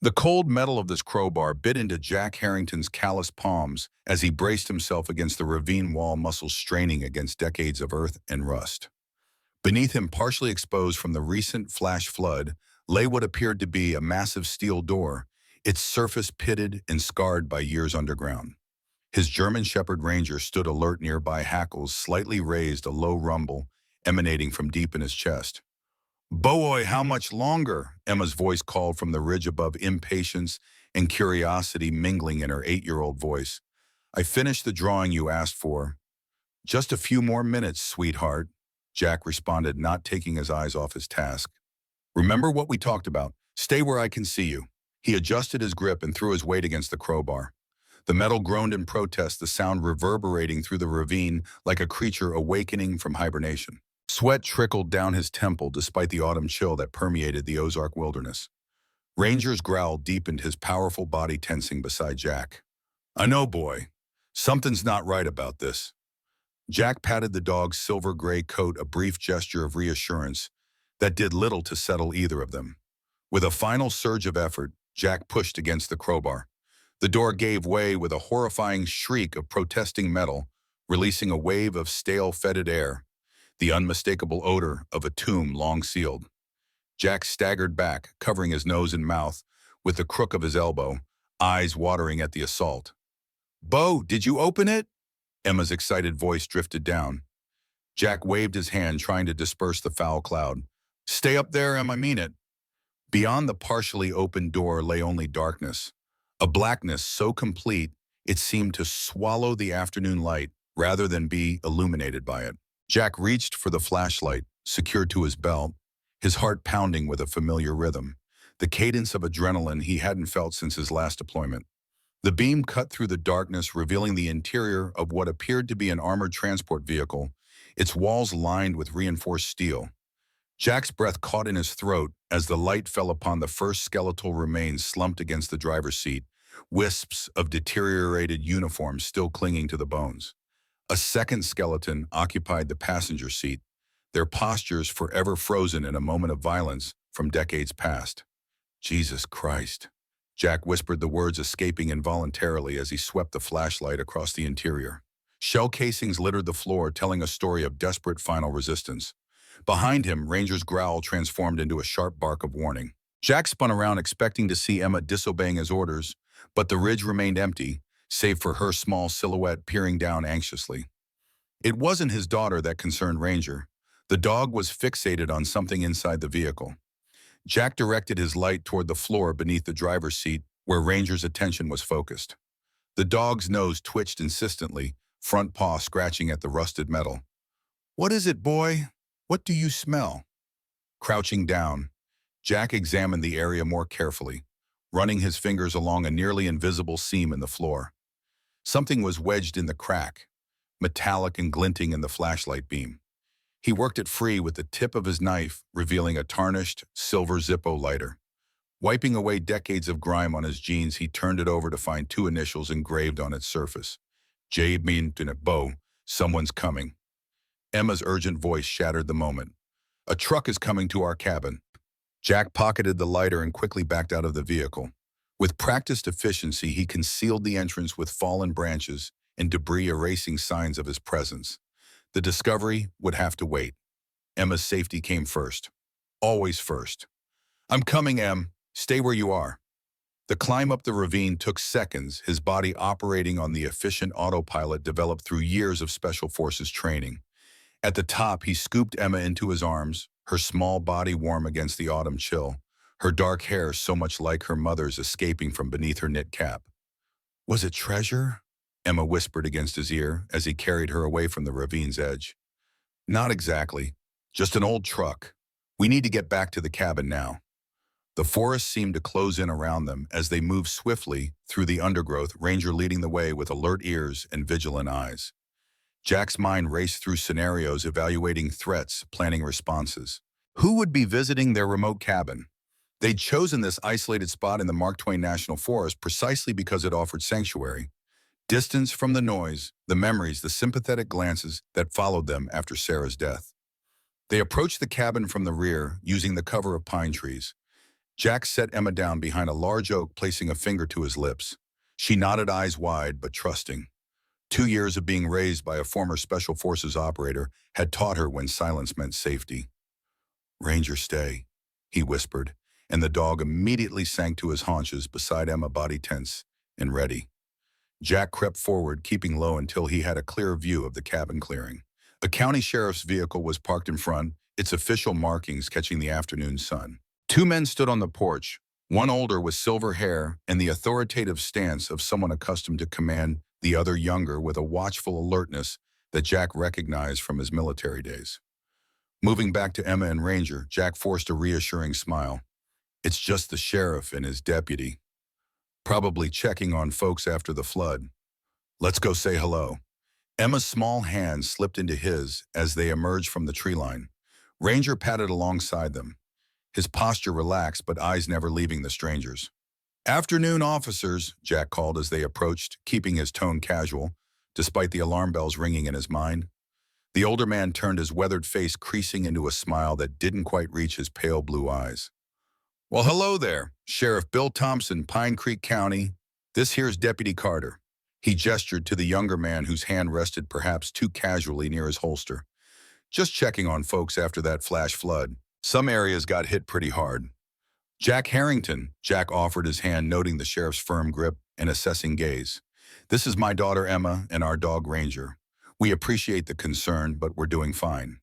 The cold metal of this crowbar bit into Jack Harrington's calloused palms as he braced himself against the ravine wall, muscles straining against decades of earth and rust. Beneath him, partially exposed from the recent flash flood, lay what appeared to be a massive steel door, its surface pitted and scarred by years underground. His German Shepherd Ranger stood alert nearby, hackles slightly raised, a low rumble emanating from deep in his chest. "Boy, how much longer?" Emma's voice called from the ridge above, impatience and curiosity mingling in her 8-year-old voice. "I finished the drawing you asked for." "Just a few more minutes, sweetheart," Jack responded, not taking his eyes off his task. "Remember what we talked about. Stay where I can see you." He adjusted his grip and threw his weight against the crowbar. The metal groaned in protest, the sound reverberating through the ravine like a creature awakening from hibernation. Sweat trickled down his temple despite the autumn chill that permeated the Ozark wilderness. Ranger's growl deepened, his powerful body tensing beside Jack. "I know, boy. Something's not right about this." Jack patted the dog's silver-gray coat, a brief gesture of reassurance that did little to settle either of them. With a final surge of effort, Jack pushed against the crowbar. The door gave way with a horrifying shriek of protesting metal, releasing a wave of stale, fetid air, the unmistakable odor of a tomb long sealed. Jack staggered back, covering his nose and mouth with the crook of his elbow, eyes watering at the assault. "Bo, did you open it?" Emma's excited voice drifted down. Jack waved his hand, trying to disperse the foul cloud. "Stay up there, Emma, I mean it." Beyond the partially opened door lay only darkness, a blackness so complete it seemed to swallow the afternoon light rather than be illuminated by it. Jack reached for the flashlight, secured to his belt, his heart pounding with a familiar rhythm, the cadence of adrenaline he hadn't felt since his last deployment. The beam cut through the darkness, revealing the interior of what appeared to be an armored transport vehicle, its walls lined with reinforced steel. Jack's breath caught in his throat as the light fell upon the first skeletal remains slumped against the driver's seat, wisps of deteriorated uniforms still clinging to the bones. A second skeleton occupied the passenger seat, their postures forever frozen in a moment of violence from decades past. "Jesus Christ." Jack whispered, the words escaping involuntarily as he swept the flashlight across the interior. Shell casings littered the floor, telling a story of desperate final resistance. Behind him, Ranger's growl transformed into a sharp bark of warning. Jack spun around, expecting to see Emma disobeying his orders, but the ridge remained empty, save for her small silhouette peering down anxiously. It wasn't his daughter that concerned Ranger. The dog was fixated on something inside the vehicle. Jack directed his light toward the floor beneath the driver's seat, where Ranger's attention was focused. The dog's nose twitched insistently, front paw scratching at the rusted metal. "What is it, boy? What do you smell?" Crouching down, Jack examined the area more carefully, running his fingers along a nearly invisible seam in the floor. Something was wedged in the crack, metallic and glinting in the flashlight beam. He worked it free with the tip of his knife, revealing a tarnished silver Zippo lighter. Wiping away decades of grime on his jeans, he turned it over to find 2 initials engraved on its surface. "J. Bo, someone's coming." Emma's urgent voice shattered the moment. "A truck is coming to our cabin." Jack pocketed the lighter and quickly backed out of the vehicle. With practiced efficiency, he concealed the entrance with fallen branches and debris erasing signs of his presence. The discovery would have to wait. Emma's safety came first. Always first. "I'm coming, Em. Stay where you are." The climb up the ravine took seconds, his body operating on the efficient autopilot developed through years of Special Forces training. At the top, he scooped Emma into his arms, her small body warm against the autumn chill, her dark hair so much like her mother's escaping from beneath her knit cap. "Was it treasure?" Emma whispered against his ear as he carried her away from the ravine's edge. "Not exactly. Just an old truck. We need to get back to the cabin now." The forest seemed to close in around them as they moved swiftly through the undergrowth, Ranger leading the way with alert ears and vigilant eyes. Jack's mind raced through scenarios, evaluating threats, planning responses. Who would be visiting their remote cabin? They'd chosen this isolated spot in the Mark Twain National Forest precisely because it offered sanctuary, distance from the noise, the memories, the sympathetic glances that followed them after Sarah's death. They approached the cabin from the rear, using the cover of pine trees. Jack set Emma down behind a large oak, placing a finger to his lips. She nodded, eyes wide but trusting. 2 years of being raised by a former Special Forces operator had taught her when silence meant safety. "Ranger, stay," he whispered, and the dog immediately sank to his haunches beside Emma, body tense and ready. Jack crept forward, keeping low until he had a clear view of the cabin clearing. A county sheriff's vehicle was parked in front, its official markings catching the afternoon sun. Two men stood on the porch, one older with silver hair and the authoritative stance of someone accustomed to command, the other younger with a watchful alertness that Jack recognized from his military days. Moving back to Emma and Ranger, Jack forced a reassuring smile. "It's just the sheriff and his deputy. Probably checking on folks after the flood. Let's go say hello." Emma's small hand slipped into his as they emerged from the tree line. Ranger patted alongside them, his posture relaxed but eyes never leaving the strangers. "Afternoon, officers," Jack called as they approached, keeping his tone casual, despite the alarm bells ringing in his mind. The older man turned, his weathered face creasing into a smile that didn't quite reach his pale blue eyes. "Well, hello there, Sheriff Bill Thompson, Pine Creek County. This here's Deputy Carter." He gestured to the younger man whose hand rested perhaps too casually near his holster. "Just checking on folks after that flash flood. Some areas got hit pretty hard." "Jack Harrington," Jack offered his hand, noting the sheriff's firm grip and assessing gaze. "This is my daughter Emma and our dog Ranger. We appreciate the concern, but we're doing fine."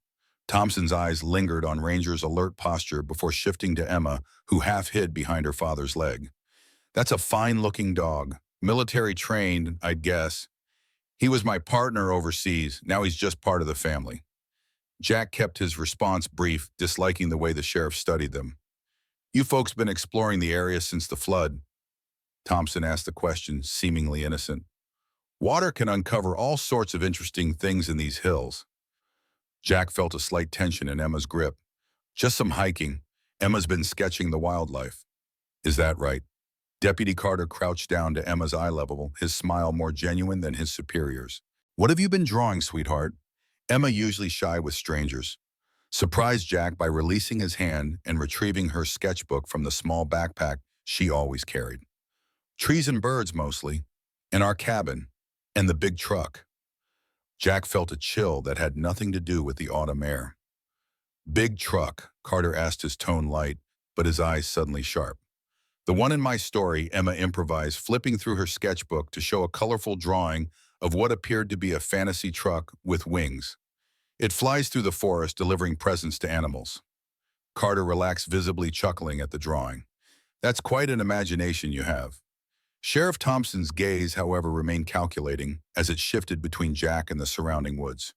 Thompson's eyes lingered on Ranger's alert posture before shifting to Emma, who half hid behind her father's leg. "That's a fine-looking dog. Military trained, I'd guess. He was my partner overseas. Now he's just part of the family." Jack kept his response brief, disliking the way the sheriff studied them. "You folks been exploring the area since the flood?" Thompson asked the question, seemingly innocent. "Water can uncover all sorts of interesting things in these hills." Jack felt a slight tension in Emma's grip. "Just some hiking. Emma's been sketching the wildlife." "Is that right?" Deputy Carter crouched down to Emma's eye level, his smile more genuine than his superiors. "What have you been drawing, sweetheart?" Emma, usually shy with strangers, surprised Jack by releasing his hand and retrieving her sketchbook from the small backpack she always carried. "Trees and birds, mostly. And our cabin. And the big truck." Jack felt a chill that had nothing to do with the autumn air. "Big truck," Carter asked, his tone light, but his eyes suddenly sharp. "The one in my story," Emma improvised, flipping through her sketchbook to show a colorful drawing of what appeared to be a fantasy truck with wings. "It flies through the forest, delivering presents to animals." Carter relaxed, visibly chuckling at the drawing. "That's quite an imagination you have." Sheriff Thompson's gaze, however, remained calculating as it shifted between Jack and the surrounding woods.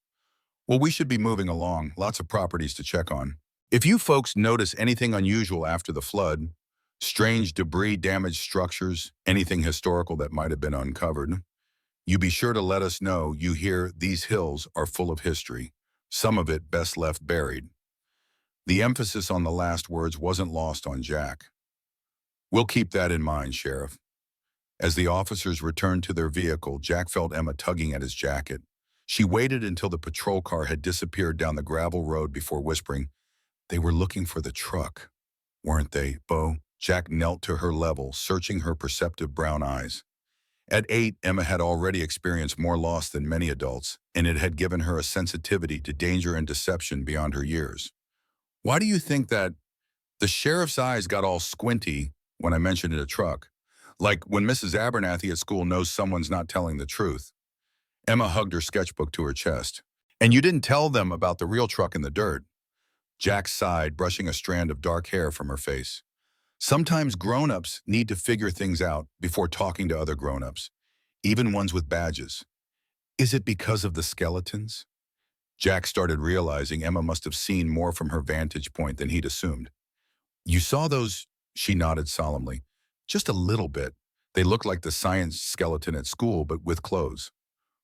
"Well, we should be moving along. Lots of properties to check on. If you folks notice anything unusual after the flood, strange debris, damaged structures, anything historical that might have been uncovered, you be sure to let us know. You hear, these hills are full of history. Some of it best left buried." The emphasis on the last words wasn't lost on Jack. "We'll keep that in mind, Sheriff." As the officers returned to their vehicle, Jack felt Emma tugging at his jacket. She waited until the patrol car had disappeared down the gravel road before whispering, "They were looking for the truck, weren't they, Bo?" Jack knelt to her level, searching her perceptive brown eyes. At 8, Emma had already experienced more loss than many adults, and it had given her a sensitivity to danger and deception beyond her years. "Why do you think that—" The sheriff's eyes got all squinty when I mentioned a truck. "Like when Mrs. Abernathy at school knows someone's not telling the truth." Emma hugged her sketchbook to her chest. "And you didn't tell them about the real truck in the dirt." Jack sighed, brushing a strand of dark hair from her face. "Sometimes grown-ups need to figure things out before talking to other grown-ups, even ones with badges." "Is it because of the skeletons?" Jack started realizing Emma must have seen more from her vantage point than he'd assumed. "You saw those?" She nodded solemnly. "Just a little bit. They looked like the science skeleton at school, but with clothes."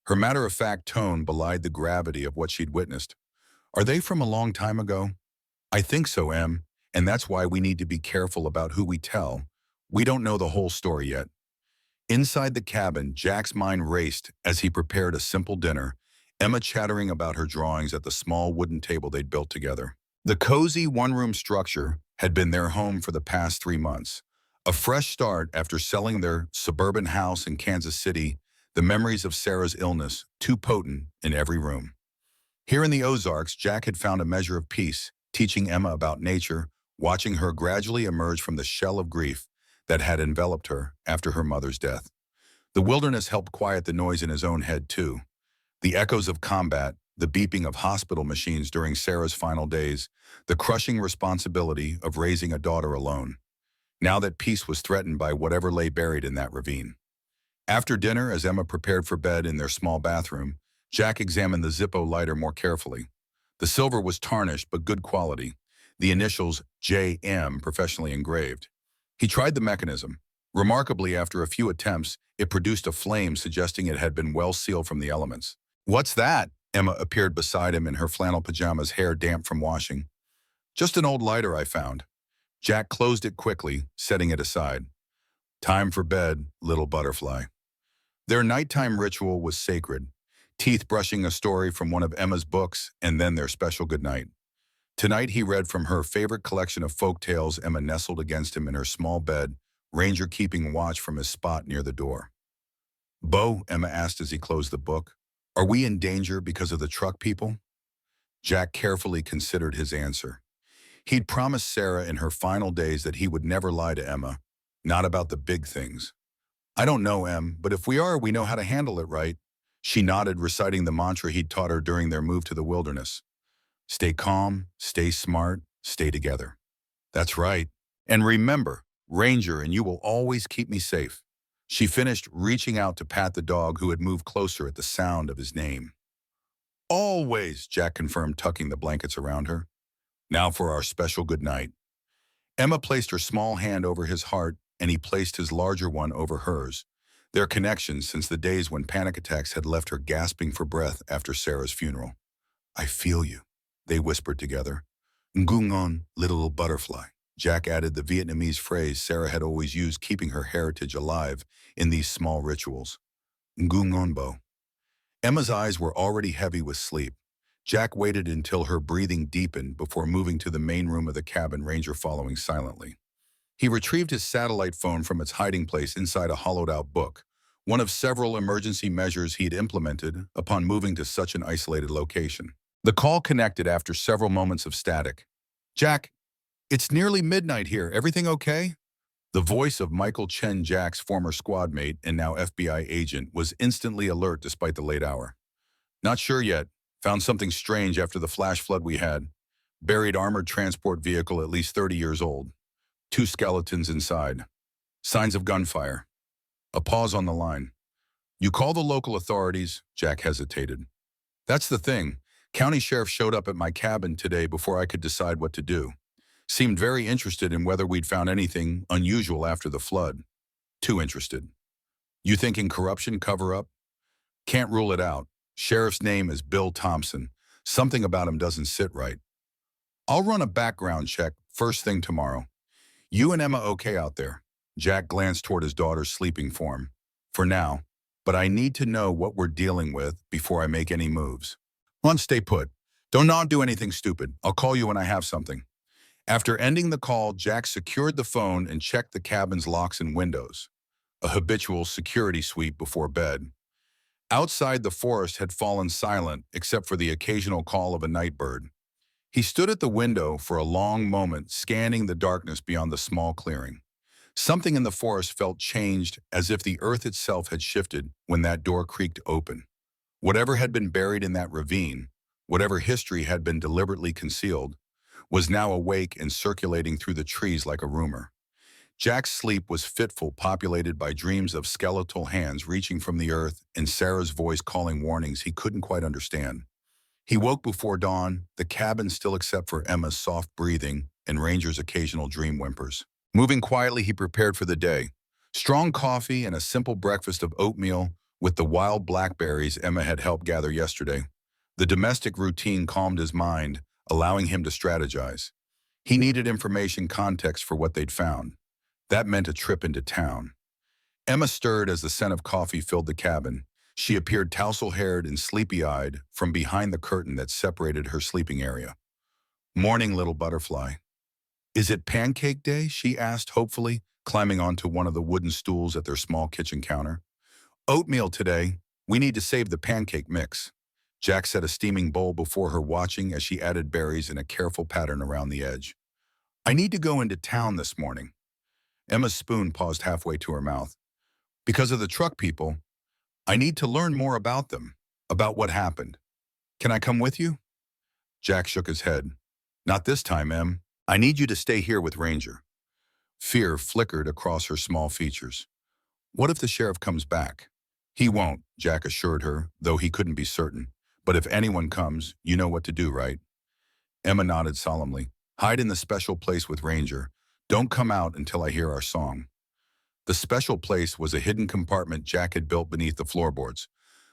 Her matter-of-fact tone belied the gravity of what she'd witnessed. "Are they from a long time ago?" "I think so, Em, and that's why we need to be careful about who we tell. We don't know the whole story yet." Inside the cabin, Jack's mind raced as he prepared a simple dinner, Emma chattering about her drawings at the small wooden table they'd built together. The cozy one-room structure, had been their home for the past 3 months. A fresh start after selling their suburban house in Kansas City, the memories of Sarah's illness, too potent in every room. Here in the Ozarks, Jack had found a measure of peace, teaching Emma about nature, watching her gradually emerge from the shell of grief that had enveloped her after her mother's death. The wilderness helped quiet the noise in his own head, too. The echoes of combat, the beeping of hospital machines during Sarah's final days, the crushing responsibility of raising a daughter alone. Now that peace was threatened by whatever lay buried in that ravine. After dinner, as Emma prepared for bed in their small bathroom, Jack examined the Zippo lighter more carefully. The silver was tarnished but good quality, the initials JM professionally engraved. He tried the mechanism. Remarkably, after a few attempts, it produced a flame suggesting it had been well sealed from the elements. "What's that?" Emma appeared beside him in her flannel pajamas, hair damp from washing. "Just an old lighter I found." Jack closed it quickly, setting it aside. "Time for bed, little butterfly." Their nighttime ritual was sacred, teeth brushing a story from one of Emma's books and then their special goodnight. Tonight he read from her favorite collection of folk tales. Emma nestled against him in her small bed, Ranger keeping watch from his spot near the door. "Bo," Emma asked as he closed the book, "are we in danger because of the truck people?" Jack carefully considered his answer. He'd promised Sarah in her final days that he would never lie to Emma, not about the big things. "I don't know, Em, but if we are, we know how to handle it, right?" She nodded, reciting the mantra he'd taught her during their move to the wilderness. "Stay calm, stay smart, stay together." "That's right. And remember, Ranger and you will always keep me safe." She finished, reaching out to pat the dog who had moved closer at the sound of his name. "Always," Jack confirmed, tucking the blankets around her. "Now for our special goodnight." Emma placed her small hand over his heart, and he placed his larger one over hers, their connection since the days when panic attacks had left her gasping for breath after Sarah's funeral. "I feel you," they whispered together. "Ngungon, little butterfly." Jack added the Vietnamese phrase Sarah had always used, keeping her heritage alive in these small rituals. "Ngungon bo." Emma's eyes were already heavy with sleep. Jack waited until her breathing deepened before moving to the main room of the cabin, Ranger following silently. He retrieved his satellite phone from its hiding place inside a hollowed-out book, one of several emergency measures he'd implemented upon moving to such an isolated location. The call connected after several moments of static. "Jack, it's nearly midnight here. Everything okay?" The voice of Michael Chen, Jack's former squad mate and now FBI agent, was instantly alert despite the late hour. "Not sure yet. Found something strange after the flash flood we had. Buried armored transport vehicle at least 30 years old. 2 skeletons inside. Signs of gunfire." A pause on the line. "You call the local authorities?" Jack hesitated. "That's the thing. County sheriff showed up at my cabin today before I could decide what to do. Seemed very interested in whether we'd found anything unusual after the flood. Too interested." "You thinking corruption cover-up?" "Can't rule it out. Sheriff's name is Bill Thompson. Something about him doesn't sit right. I'll run a background check first thing tomorrow. You and Emma okay out there?" Jack glanced toward his daughter's sleeping form. "For now, but I need to know what we're dealing with before I make any moves." "On, stay put. Don't not do anything stupid. I'll call you when I have something." After ending the call, Jack secured the phone and checked the cabin's locks and windows, a habitual security sweep before bed. Outside, the forest had fallen silent except for the occasional call of a night bird. He stood at the window for a long moment, scanning the darkness beyond the small clearing. Something in the forest felt changed, as if the earth itself had shifted when that door creaked open. Whatever had been buried in that ravine, whatever history had been deliberately concealed, was now awake and circulating through the trees like a rumor. Jack's sleep was fitful, populated by dreams of skeletal hands reaching from the earth and Sarah's voice calling warnings he couldn't quite understand. He woke before dawn, the cabin still except for Emma's soft breathing and Ranger's occasional dream whimpers. Moving quietly, he prepared for the day. Strong coffee and a simple breakfast of oatmeal with the wild blackberries Emma had helped gather yesterday. The domestic routine calmed his mind, allowing him to strategize. He needed information context for what they'd found. That meant a trip into town. Emma stirred as the scent of coffee filled the cabin. She appeared tousle-haired and sleepy-eyed from behind the curtain that separated her sleeping area. "Morning, little butterfly." Is it pancake day? She asked hopefully, climbing onto one of the wooden stools at their small kitchen counter. Oatmeal today. We need to save the pancake mix. Jack set a steaming bowl before her, watching as she added berries in a careful pattern around the edge. I need to go into town this morning. Emma's spoon paused halfway to her mouth. Because of the truck people, I need to learn more about them, about what happened. Can I come with you? Jack shook his head. Not this time, Em. I need you to stay here with Ranger. Fear flickered across her small features. What if the sheriff comes back? He won't, Jack assured her, though he couldn't be certain. But if anyone comes, you know what to do, right? Emma nodded solemnly. Hide in the special place with Ranger. Don't come out until I hear our song. The special place was a hidden compartment Jack had built beneath the floorboards,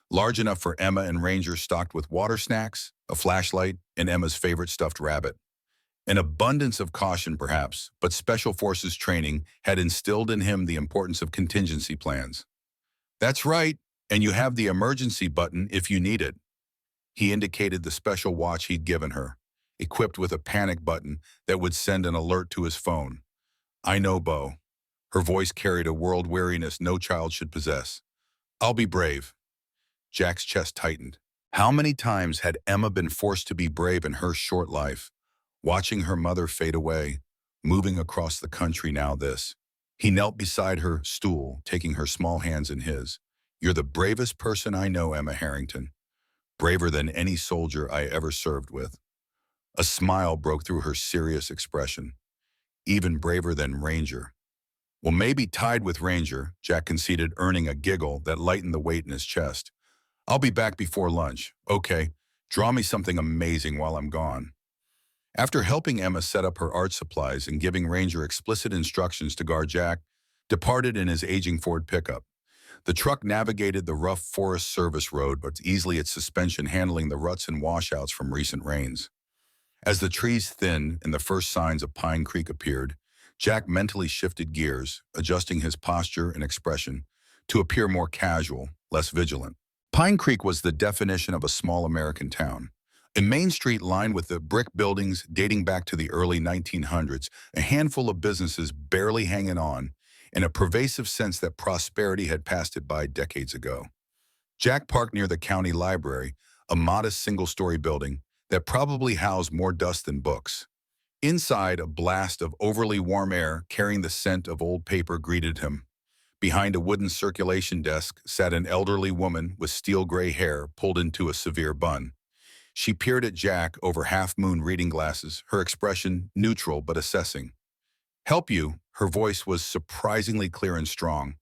large enough for Emma and Ranger, stocked with water snacks, a flashlight, and Emma's favorite stuffed rabbit. An abundance of caution, perhaps, but Special Forces training had instilled in him the importance of contingency plans. That's right, and you have the emergency button if you need it. He indicated the special watch he'd given her, equipped with a panic button that would send an alert to his phone. I know, Bo. Her voice carried a world weariness no child should possess. I'll be brave. Jack's chest tightened. How many times had Emma been forced to be brave in her short life? Watching her mother fade away, moving across the country, now this. He knelt beside her stool, taking her small hands in his. You're the bravest person I know, Emma Harrington. Braver than any soldier I ever served with. A smile broke through her serious expression. Even braver than Ranger. Well, maybe tied with Ranger, Jack conceded, earning a giggle that lightened the weight in his chest. I'll be back before lunch. Okay, draw me something amazing while I'm gone. After helping Emma set up her art supplies and giving Ranger explicit instructions to guard, Jack departed in his aging Ford pickup. The truck navigated the rough Forest Service road, but easily its suspension handling the ruts and washouts from recent rains. As the trees thinned and the first signs of Pine Creek appeared, Jack mentally shifted gears, adjusting his posture and expression to appear more casual, less vigilant. Pine Creek was the definition of a small American town. A main street lined with the brick buildings dating back to the early 1900s, a handful of businesses barely hanging on, and a pervasive sense that prosperity had passed it by decades ago. Jack parked near the county library, a modest single-story building that probably housed more dust than books. Inside, a blast of overly warm air carrying the scent of old paper greeted him. Behind a wooden circulation desk sat an elderly woman with steel-gray hair pulled into a severe bun. She peered at Jack over half-moon reading glasses, her expression neutral but assessing. Help you? Her voice was surprisingly clear and strong.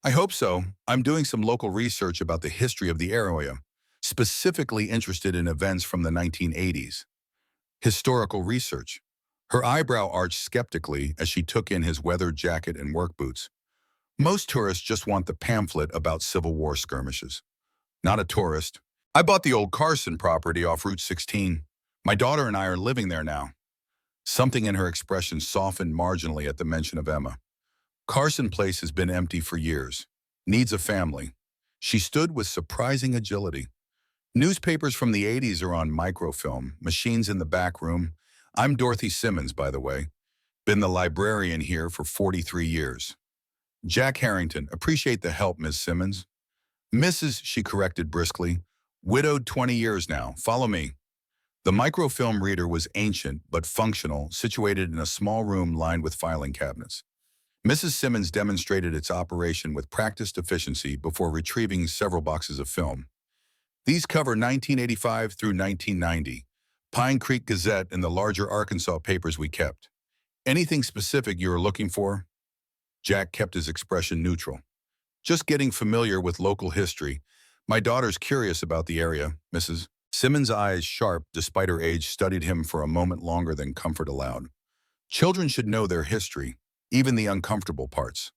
I hope so. I'm doing some local research about the history of the area, specifically interested in events from the 1980s. Historical research. Her eyebrow arched skeptically as she took in his weathered jacket and work boots. Most tourists just want the pamphlet about Civil War skirmishes. Not a tourist. I bought the old Carson property off Route 16. My daughter and I are living there now. Something in her expression softened marginally at the mention of Emma. Carson Place has been empty for years. Needs a family. She stood with surprising agility. Newspapers from the 80s are on microfilm, machines in the back room. I'm Dorothy Simmons, by the way. Been the librarian here for 43 years. Jack Harrington, appreciate the help, Miss Simmons. Mrs., she corrected briskly. Widowed 20 years now. Follow me. The microfilm reader was ancient but functional, situated in a small room lined with filing cabinets. Mrs. Simmons demonstrated its operation with practiced efficiency before retrieving several boxes of film. These cover 1985 through 1990, Pine Creek Gazette and the larger Arkansas papers we kept. Anything specific you are looking for? Jack kept his expression neutral. Just getting familiar with local history. My daughter's curious about the area, Mrs. Simmons' eyes, sharp despite her age, studied him for a moment longer than comfort allowed. Children should know their history, even the uncomfortable parts.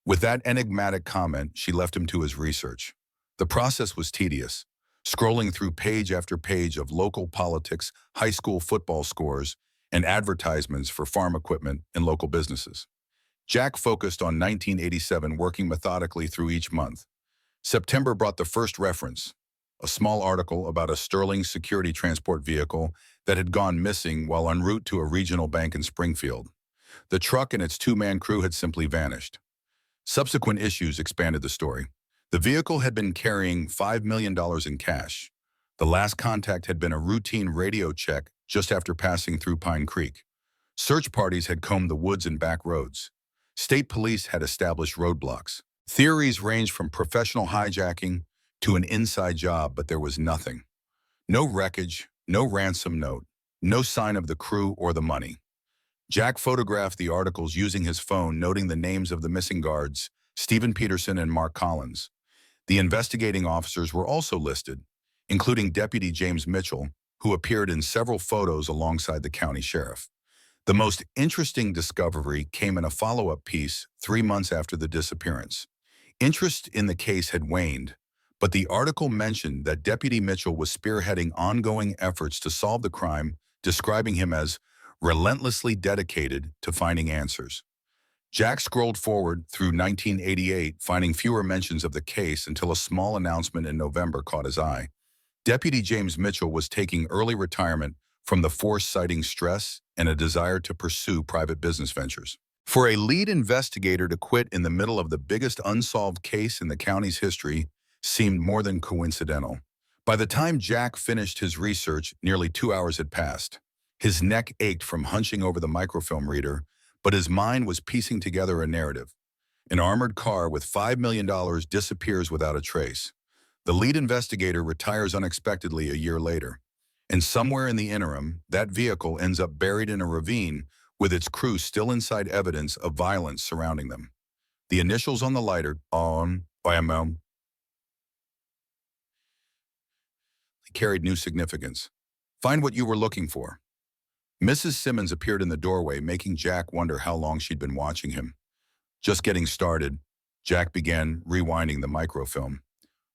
With that enigmatic comment, she left him to his research. The process was tedious, scrolling through page after page of local politics, high school football scores, and advertisements for farm equipment and local businesses. Jack focused on 1987, working methodically through each month. September brought the first reference, a small article about a Sterling security transport vehicle that had gone missing while en route to a regional bank in Springfield. The truck and its two-man crew had simply vanished. Subsequent issues expanded the story. The vehicle had been carrying $5 million in cash. The last contact had been a routine radio check just after passing through Pine Creek. Search parties had combed the woods and back roads. State police had established roadblocks. Theories ranged from professional hijacking to an inside job, but there was nothing. No wreckage, no ransom note, no sign of the crew or the money. Jack photographed the articles using his phone, noting the names of the missing guards, Stephen Peterson and Mark Collins. The investigating officers were also listed, including Deputy James Mitchell, who appeared in several photos alongside the county sheriff. The most interesting discovery came in a follow-up piece 3 months after the disappearance. Interest in the case had waned, but the article mentioned that Deputy Mitchell was spearheading ongoing efforts to solve the crime, describing him as relentlessly dedicated to finding answers. Jack scrolled forward through 1988, finding fewer mentions of the case until a small announcement in November caught his eye. Deputy James Mitchell was taking early retirement from the force, citing stress and a desire to pursue private business ventures. For a lead investigator to quit in the middle of the biggest unsolved case in the county's history seemed more than coincidental. By the time Jack finished his research, nearly 2 hours had passed. His neck ached from hunching over the microfilm reader, but his mind was piecing together a narrative. An armored car with $5 million disappears without a trace. The lead investigator retires unexpectedly a year later. And somewhere in the interim, that vehicle ends up buried in a ravine with its crew still inside evidence of violence surrounding them. The initials on the lighter, on, carried new significance. Find what you were looking for. Mrs. Simmons appeared in the doorway, making Jack wonder how long she'd been watching him. Just getting started, Jack began rewinding the microfilm.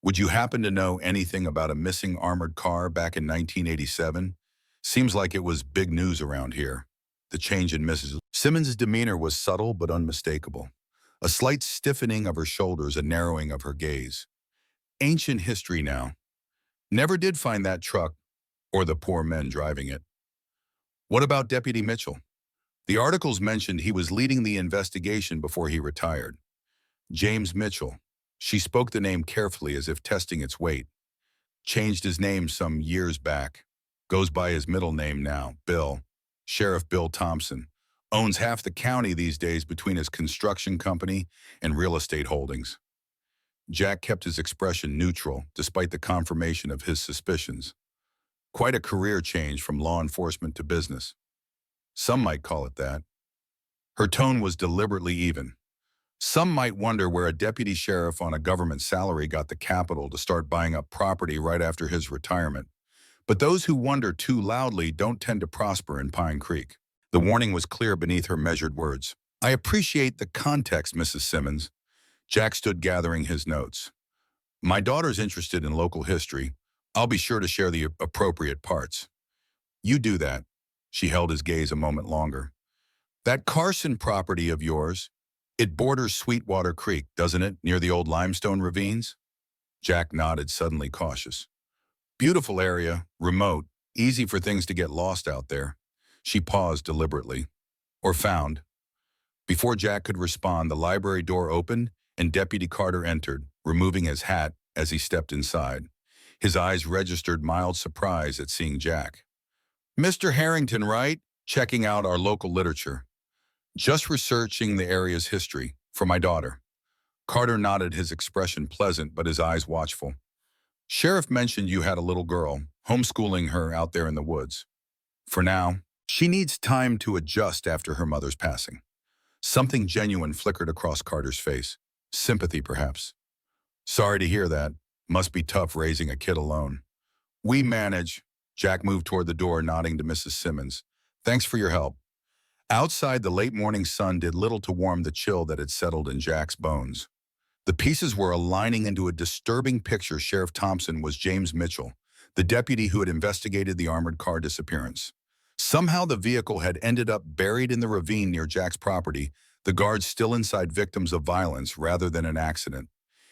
Would you happen to know anything about a missing armored car back in 1987? Seems like it was big news around here. The change in Mrs. Simmons' demeanor was subtle but unmistakable. A slight stiffening of her shoulders, a narrowing of her gaze. Ancient history now. Never did find that truck or the poor men driving it. What about Deputy Mitchell? The articles mentioned he was leading the investigation before he retired. James Mitchell. She spoke the name carefully as if testing its weight. Changed his name some years back. Goes by his middle name now, Bill. Sheriff Bill Thompson. Owns half the county these days between his construction company and real estate holdings. Jack kept his expression neutral despite the confirmation of his suspicions. Quite a career change from law enforcement to business. Some might call it that. Her tone was deliberately even. Some might wonder where a deputy sheriff on a government salary got the capital to start buying up property right after his retirement. But those who wonder too loudly don't tend to prosper in Pine Creek. The warning was clear beneath her measured words. I appreciate the context, Mrs. Simmons. Jack stood gathering his notes. My daughter's interested in local history. I'll be sure to share the appropriate parts. You do that. She held his gaze a moment longer. That Carson property of yours, it borders Sweetwater Creek, doesn't it, near the old limestone ravines? Jack nodded, suddenly cautious. Beautiful area, remote, easy for things to get lost out there. She paused deliberately. Or found. Before Jack could respond, the library door opened and Deputy Carter entered, removing his hat as he stepped inside. His eyes registered mild surprise at seeing Jack. Mr. Harrington, right? Checking out our local literature. Just researching the area's history for my daughter. Carter nodded, his expression pleasant but his eyes watchful. Sheriff mentioned you had a little girl, homeschooling her out there in the woods. For now, she needs time to adjust after her mother's passing. Something genuine flickered across Carter's face. Sympathy, perhaps. Sorry to hear that. Must be tough raising a kid alone. We manage. Jack moved toward the door, nodding to Mrs. Simmons. Thanks for your help. Outside, the late morning sun did little to warm the chill that had settled in Jack's bones. The pieces were aligning into a disturbing picture. Sheriff Thompson was James Mitchell, the deputy who had investigated the armored car disappearance. Somehow the vehicle had ended up buried in the ravine near Jack's property, the guards still inside, victims of violence rather than an accident.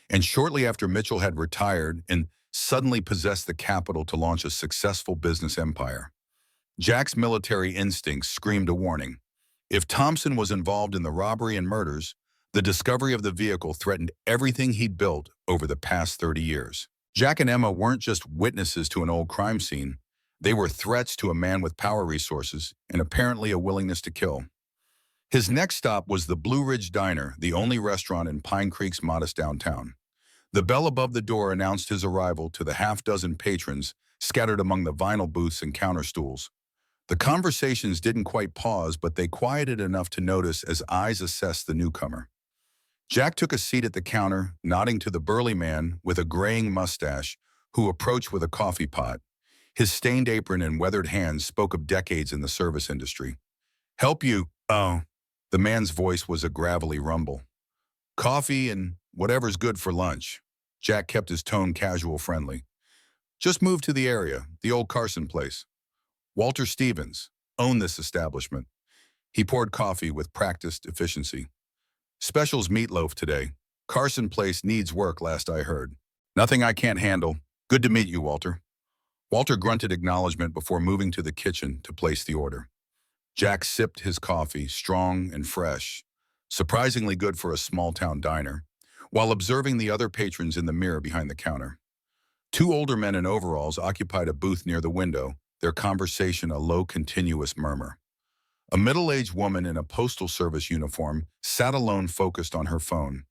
And shortly after Mitchell had retired and suddenly possessed the capital to launch a successful business empire. Jack's military instincts screamed a warning. If Thompson was involved in the robbery and murders, the discovery of the vehicle threatened everything he'd built over the past 30 years. Jack and Emma weren't just witnesses to an old crime scene. They were threats to a man with power resources and apparently a willingness to kill. His next stop was the Blue Ridge Diner, the only restaurant in Pine Creek's modest downtown. The bell above the door announced his arrival to the half-dozen patrons scattered among the vinyl booths and counter stools. The conversations didn't quite pause, but they quieted enough to notice as eyes assessed the newcomer. Jack took a seat at the counter, nodding to the burly man with a graying mustache who approached with a coffee pot. His stained apron and weathered hands spoke of decades in the service industry. "Help you?" "Oh." The man's voice was a gravelly rumble. "Coffee and whatever's good for lunch." Jack kept his tone casual friendly. "Just moved to the area, the old Carson place. Walter Stevens owned this establishment." He poured coffee with practiced efficiency. "Specials meatloaf today. Carson place needs work, last I heard." "Nothing I can't handle. Good to meet you, Walter." Walter grunted acknowledgement before moving to the kitchen to place the order. Jack sipped his coffee, strong and fresh, surprisingly good for a small-town diner, while observing the other patrons in the mirror behind the counter. Two older men in overalls occupied a booth near the window, their conversation a low, continuous murmur. A middle-aged woman in a postal service uniform sat alone, focused on her phone.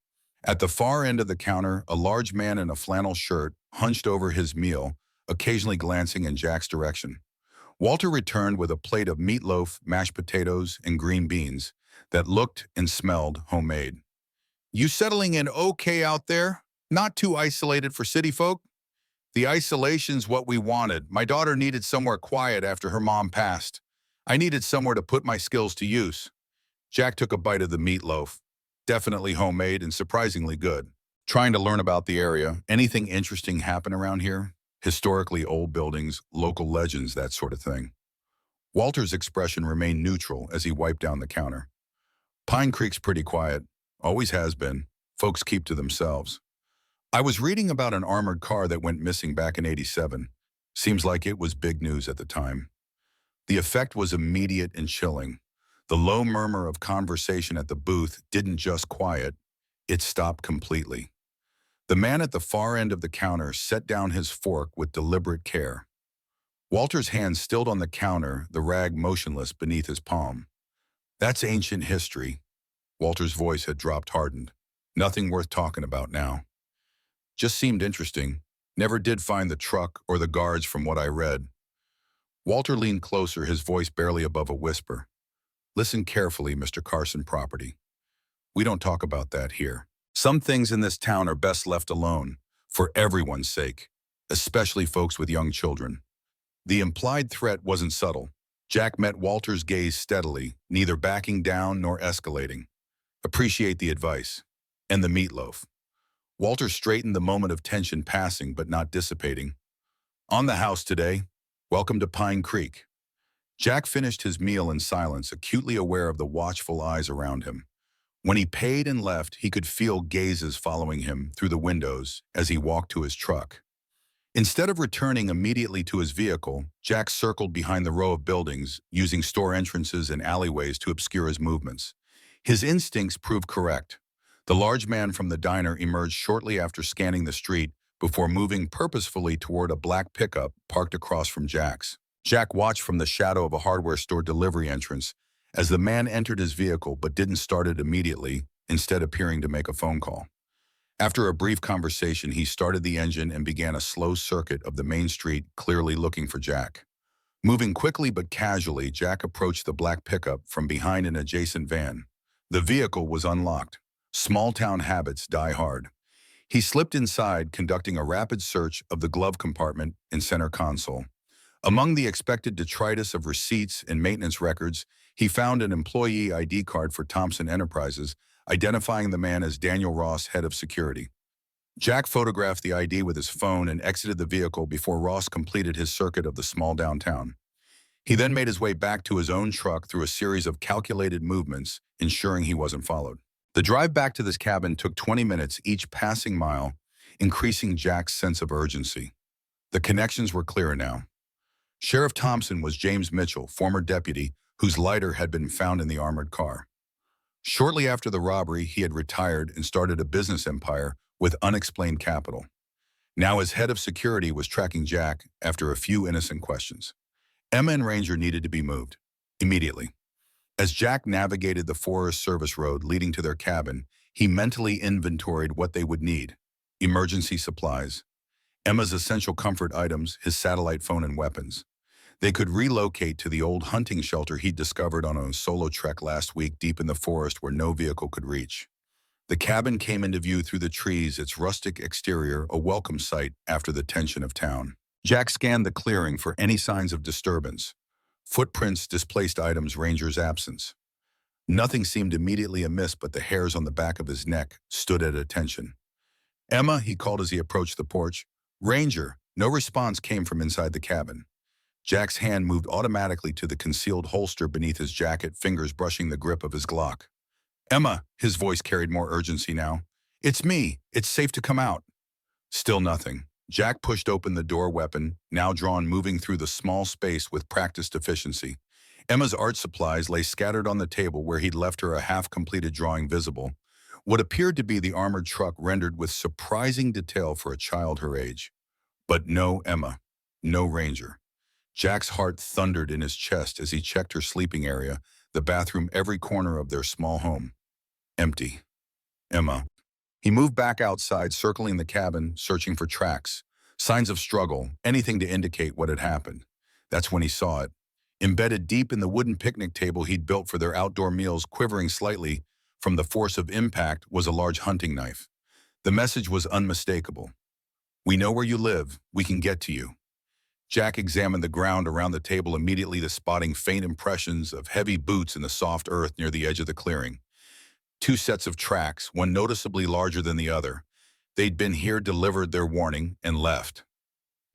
At the far end of the counter, a large man in a flannel shirt hunched over his meal, occasionally glancing in Jack's direction. Walter returned with a plate of meatloaf, mashed potatoes, and green beans that looked and smelled homemade. "You settling in okay out there? Not too isolated for city folk?" "The isolation's what we wanted. My daughter needed somewhere quiet after her mom passed. I needed somewhere to put my skills to use." Jack took a bite of the meatloaf. Definitely homemade and surprisingly good. "Trying to learn about the area. Anything interesting happen around here? Historically old buildings, local legends, that sort of thing." Walter's expression remained neutral as he wiped down the counter. "Pine Creek's pretty quiet. Always has been. Folks keep to themselves. I was reading about an armored car that went missing back in '87. Seems like it was big news at the time." The effect was immediate and chilling. The low murmur of conversation at the booth didn't just quiet, it stopped completely. The man at the far end of the counter set down his fork with deliberate care. Walter's hand stilled on the counter, the rag motionless beneath his palm. "That's ancient history." Walter's voice had dropped, hardened. "Nothing worth talking about now. Just seemed interesting. Never did find the truck or the guards from what I read." Walter leaned closer, his voice barely above a whisper. "Listen carefully, Mr. Carson Property. We don't talk about that here. Some things in this town are best left alone, for everyone's sake, especially folks with young children." The implied threat wasn't subtle. Jack met Walter's gaze steadily, neither backing down nor escalating. "Appreciate the advice. And the meatloaf." Walter straightened, the moment of tension passing but not dissipating. "On the house today. Welcome to Pine Creek." Jack finished his meal in silence, acutely aware of the watchful eyes around him. When he paid and left, he could feel gazes following him through the windows as he walked to his truck. Instead of returning immediately to his vehicle, Jack circled behind the row of buildings, using store entrances and alleyways to obscure his movements. His instincts proved correct. The large man from the diner emerged shortly after scanning the street before moving purposefully toward a black pickup parked across from Jack's. Jack watched from the shadow of a hardware store delivery entrance as the man entered his vehicle but didn't start it immediately, instead appearing to make a phone call. After a brief conversation, he started the engine and began a slow circuit of the main street, clearly looking for Jack. Moving quickly but casually, Jack approached the black pickup from behind an adjacent van. The vehicle was unlocked. Small-town habits die hard. He slipped inside, conducting a rapid search of the glove compartment and center console. Among the expected detritus of receipts and maintenance records, he found an employee ID card for Thompson Enterprises, identifying the man as Daniel Ross, head of security. Jack photographed the ID with his phone and exited the vehicle before Ross completed his circuit of the small downtown. He then made his way back to his own truck through a series of calculated movements, ensuring he wasn't followed. The drive back to this cabin took 20 minutes each passing mile, increasing Jack's sense of urgency. The connections were clearer now. Sheriff Thompson was James Mitchell, former deputy, whose lighter had been found in the armored car. Shortly after the robbery, he had retired and started a business empire with unexplained capital. Now his head of security was tracking Jack after a few innocent questions. Emma and Ranger needed to be moved immediately. As Jack navigated the Forest Service road leading to their cabin, he mentally inventoried what they would need: emergency supplies, Emma's essential comfort items, his satellite phone and weapons. They could relocate to the old hunting shelter he'd discovered on a solo trek last week deep in the forest where no vehicle could reach. The cabin came into view through the trees, its rustic exterior a welcome sight after the tension of town. Jack scanned the clearing for any signs of disturbance. Footprints, displaced items, Ranger's absence. Nothing seemed immediately amiss, but the hairs on the back of his neck stood at attention. "Emma," he called as he approached the porch. "Ranger." No response came from inside the cabin. Jack's hand moved automatically to the concealed holster beneath his jacket, fingers brushing the grip of his Glock. "Emma," his voice carried more urgency now. "It's me. It's safe to come out." Still nothing. Jack pushed open the door, weapon, now drawn, moving through the small space with practiced efficiency. Emma's art supplies lay scattered on the table where he'd left her, a half-completed drawing visible. What appeared to be the armored truck rendered with surprising detail for a child her age. But no Emma. No Ranger. Jack's heart thundered in his chest as he checked her sleeping area, the bathroom, every corner of their small home. Empty. Emma. He moved back outside, circling the cabin, searching for tracks, signs of struggle, anything to indicate what had happened. That's when he saw it. Embedded deep in the wooden picnic table he'd built for their outdoor meals, quivering slightly from the force of impact, was a large hunting knife. The message was unmistakable. "We know where you live. We can get to you." Jack examined the ground around the table, immediately spotting faint impressions of heavy boots in the soft earth near the edge of the clearing. Two sets of tracks, one noticeably larger than the other. They'd been here, delivered their warning, and left.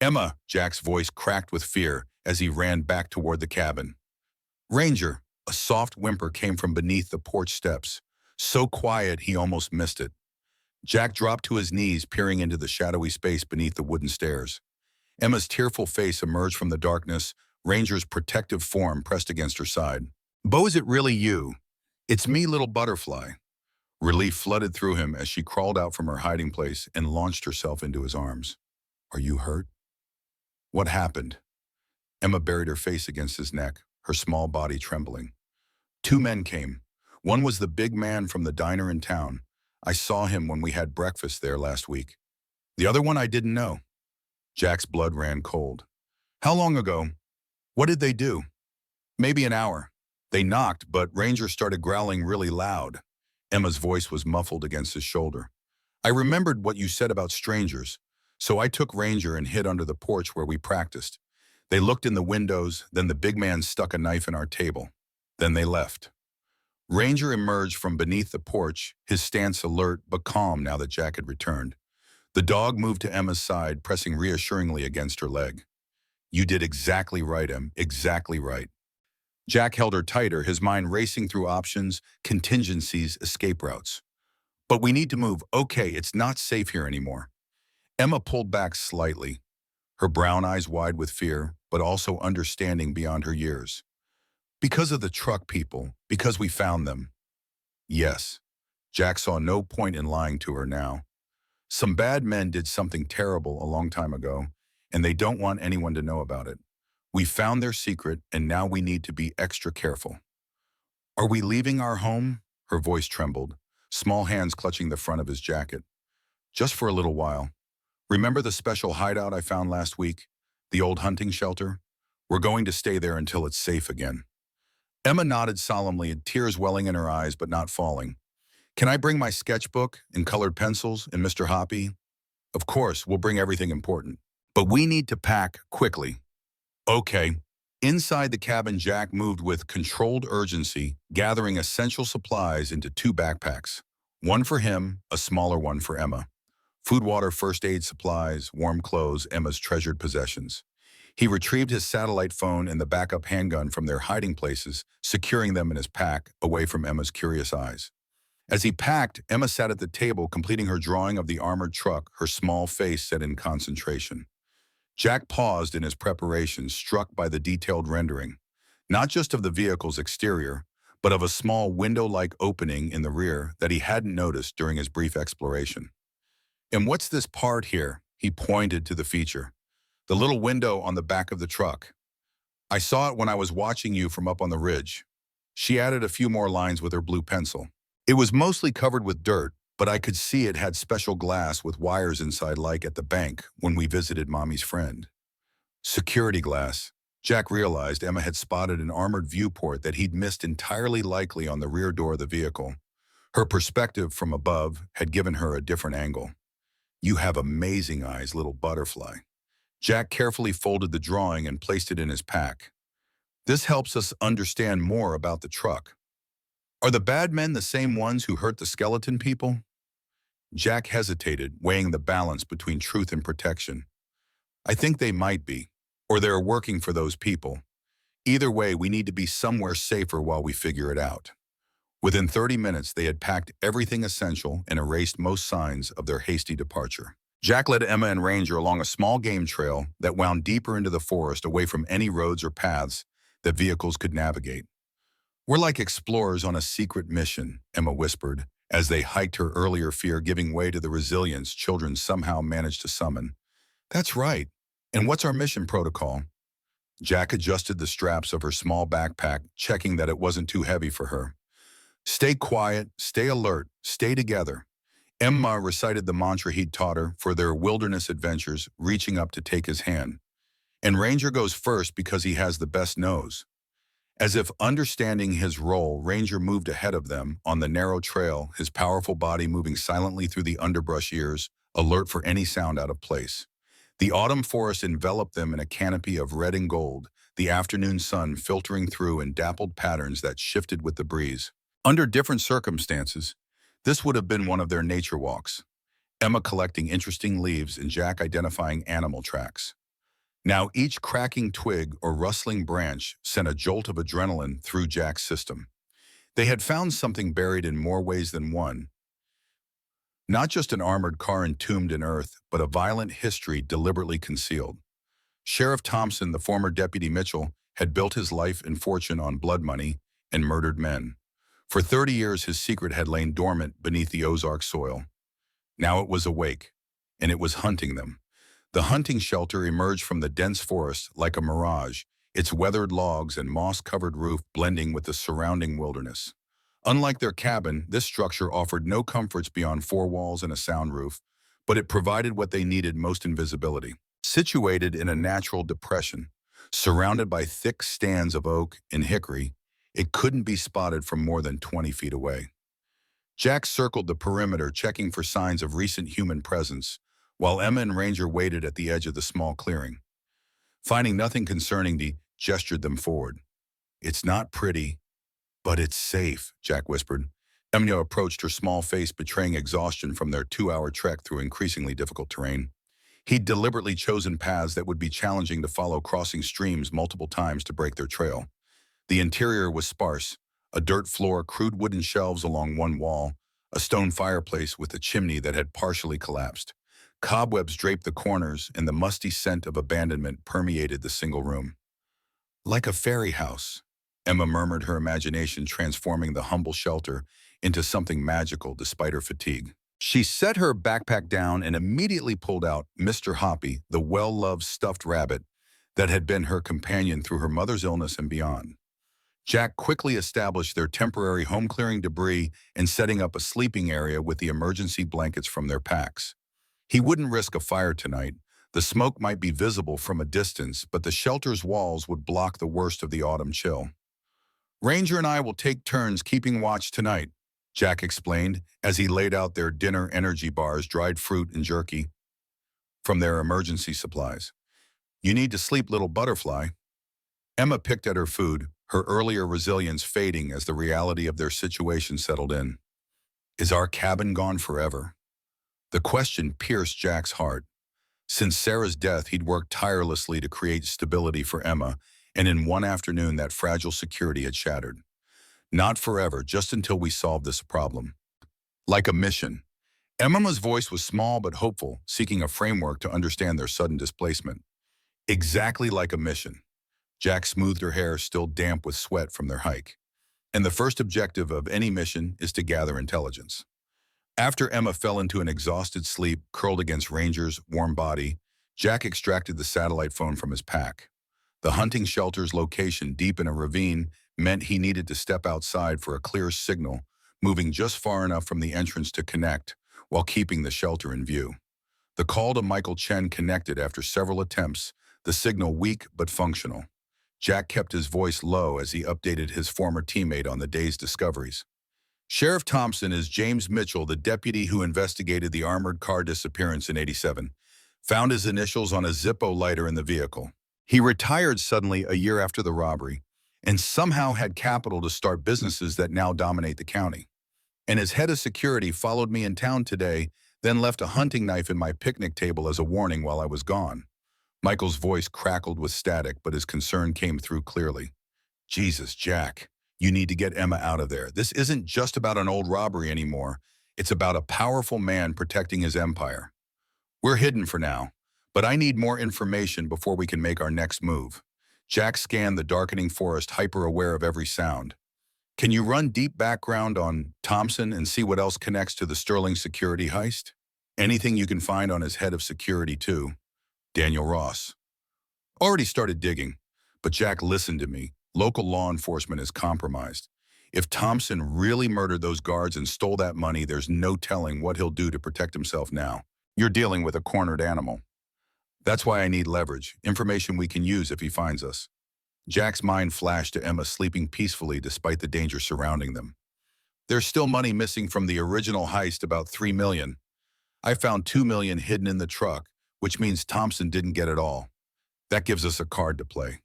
"Emma!" Jack's voice cracked with fear as he ran back toward the cabin. "Ranger!" A soft whimper came from beneath the porch steps, so quiet he almost missed it. Jack dropped to his knees, peering into the shadowy space beneath the wooden stairs. Emma's tearful face emerged from the darkness, Ranger's protective form pressed against her side. "Bo, is it really you?" "It's me, little butterfly." Relief flooded through him as she crawled out from her hiding place and launched herself into his arms. "Are you hurt?" "What happened?" Emma buried her face against his neck, her small body trembling. "Two men came. One was the big man from the diner in town. I saw him when we had breakfast there last week. The other one I didn't know." Jack's blood ran cold. "How long ago? What did they do?" "Maybe an hour. They knocked, but Ranger started growling really loud." Emma's voice was muffled against his shoulder. "I remembered what you said about strangers, so I took Ranger and hid under the porch where we practiced. They looked in the windows, then the big man stuck a knife in our table. Then they left." Ranger emerged from beneath the porch, his stance alert but calm now that Jack had returned. The dog moved to Emma's side, pressing reassuringly against her leg. "You did exactly right, Em, exactly right." Jack held her tighter, his mind racing through options, contingencies, escape routes. "But we need to move. Okay, it's not safe here anymore." Emma pulled back slightly, her brown eyes wide with fear, but also understanding beyond her years. "Because of the truck people, because we found them." Yes. Jack saw no point in lying to her now. Some bad men did something terrible a long time ago, and they don't want anyone to know about it. We found their secret, and now we need to be extra careful. "Are we leaving our home?" Her voice trembled, small hands clutching the front of his jacket. "Just for a little while. Remember the special hideout I found last week? The old hunting shelter? We're going to stay there until it's safe again." Emma nodded solemnly, tears welling in her eyes but not falling. "Can I bring my sketchbook and colored pencils and Mr. Hoppy?" "Of course, we'll bring everything important. But we need to pack quickly." "Okay." Inside the cabin, Jack moved with controlled urgency, gathering essential supplies into two backpacks. One for him, a smaller one for Emma. Food, water, first aid supplies, warm clothes, Emma's treasured possessions. He retrieved his satellite phone and the backup handgun from their hiding places, securing them in his pack, away from Emma's curious eyes. As he packed, Emma sat at the table, completing her drawing of the armored truck, her small face set in concentration. Jack paused in his preparations, struck by the detailed rendering. not just of the vehicle's exterior, but of a small window-like opening in the rear that he hadn't noticed during his brief exploration. "And what's this part here?" He pointed to the feature. "The little window on the back of the truck. I saw it when I was watching you from up on the ridge." She added a few more lines with her blue pencil. "It was mostly covered with dirt, but I could see it had special glass with wires inside like at the bank when we visited Mommy's friend." Security glass. Jack realized Emma had spotted an armored viewport that he'd missed entirely likely on the rear door of the vehicle. Her perspective from above had given her a different angle. "You have amazing eyes, little butterfly." Jack carefully folded the drawing and placed it in his pack. "This helps us understand more about the truck. Are the bad men the same ones who hurt the skeleton people?" Jack hesitated, weighing the balance between truth and protection. "I think they might be, or they're working for those people. Either way, we need to be somewhere safer while we figure it out." Within 30 minutes, they had packed everything essential and erased most signs of their hasty departure. Jack led Emma and Ranger along a small game trail that wound deeper into the forest away from any roads or paths that vehicles could navigate. "We're like explorers on a secret mission," Emma whispered, as they hiked, her earlier fear giving way to the resilience children somehow managed to summon. "That's right. And what's our mission protocol?" Jack adjusted the straps of her small backpack, checking that it wasn't too heavy for her. "Stay quiet, stay alert, stay together." Emma recited the mantra he'd taught her for their wilderness adventures, reaching up to take his hand. "And Ranger goes first because he has the best nose." As if understanding his role, Ranger moved ahead of them on the narrow trail, his powerful body moving silently through the underbrush ears, alert for any sound out of place. The autumn forest enveloped them in a canopy of red and gold, the afternoon sun filtering through in dappled patterns that shifted with the breeze. Under different circumstances, this would have been one of their nature walks, Emma collecting interesting leaves and Jack identifying animal tracks. Now each cracking twig or rustling branch sent a jolt of adrenaline through Jack's system. They had found something buried in more ways than one. Not just an armored car entombed in earth, but a violent history deliberately concealed. Sheriff Thompson, the former Deputy Mitchell, had built his life and fortune on blood money and murdered men. For 30 years, his secret had lain dormant beneath the Ozark soil. Now it was awake, and it was hunting them. The hunting shelter emerged from the dense forest like a mirage, its weathered logs and moss-covered roof blending with the surrounding wilderness. Unlike their cabin, this structure offered no comforts beyond four walls and a sound roof, but it provided what they needed most: invisibility. Situated in a natural depression, surrounded by thick stands of oak and hickory, it couldn't be spotted from more than 20 feet away. Jack circled the perimeter, checking for signs of recent human presence, while Emma and Ranger waited at the edge of the small clearing. Finding nothing concerning, he gestured them forward. "It's not pretty, but it's safe," Jack whispered. Emma approached, her small face betraying exhaustion from their 2-hour trek through increasingly difficult terrain. He'd deliberately chosen paths that would be challenging to follow, crossing streams multiple times to break their trail. The interior was sparse: a dirt floor, crude wooden shelves along one wall, a stone fireplace with a chimney that had partially collapsed. Cobwebs draped the corners, and the musty scent of abandonment permeated the single room. "Like a fairy house," Emma murmured, her imagination transforming the humble shelter into something magical despite her fatigue. She set her backpack down and immediately pulled out Mr. Hoppy, the well-loved stuffed rabbit that had been her companion through her mother's illness and beyond. Jack quickly established their temporary home, clearing debris and setting up a sleeping area with the emergency blankets from their packs. He wouldn't risk a fire tonight. The smoke might be visible from a distance, but the shelter's walls would block the worst of the autumn chill. "Ranger and I will take turns keeping watch tonight," Jack explained as he laid out their dinner: energy bars, dried fruit, and jerky from their emergency supplies. "You need to sleep, little butterfly." Emma picked at her food, her earlier resilience fading as the reality of their situation settled in. "Is our cabin gone forever?" The question pierced Jack's heart. Since Sarah's death, he'd worked tirelessly to create stability for Emma, and in one afternoon that fragile security had shattered. "Not forever, just until we solve this problem." Like a mission. Emma's voice was small but hopeful, seeking a framework to understand their sudden displacement. "Exactly like a mission." Jack smoothed her hair, still damp with sweat from their hike. And the first objective of any mission is to gather intelligence. After Emma fell into an exhausted sleep, curled against Ranger's warm body, Jack extracted the satellite phone from his pack. The hunting shelter's location deep in a ravine meant he needed to step outside for a clear signal, moving just far enough from the entrance to connect, while keeping the shelter in view. The call to Michael Chen connected after several attempts, the signal weak but functional. Jack kept his voice low as he updated his former teammate on the day's discoveries. Sheriff Thompson is James Mitchell, the deputy who investigated the armored car disappearance in '87. Found his initials on a Zippo lighter in the vehicle. He retired suddenly a year after the robbery and somehow had capital to start businesses that now dominate the county. And his head of security followed me in town today, then left a hunting knife in my picnic table as a warning while I was gone. Michael's voice crackled with static, but his concern came through clearly. Jesus, Jack, you need to get Emma out of there. This isn't just about an old robbery anymore. It's about a powerful man protecting his empire. We're hidden for now, but I need more information before we can make our next move. Jack scanned the darkening forest, hyper-aware of every sound. Can you run deep background on Thompson and see what else connects to the Sterling security heist? Anything you can find on his head of security, too. Daniel Ross. Already started digging, but Jack listened to me. Local law enforcement is compromised. If Thompson really murdered those guards and stole that money, there's no telling what he'll do to protect himself now. You're dealing with a cornered animal. That's why I need leverage, information we can use if he finds us. Jack's mind flashed to Emma sleeping peacefully despite the danger surrounding them. There's still money missing from the original heist, about $3 million. I found $2 million hidden in the truck, which means Thompson didn't get it all. That gives us a card to play.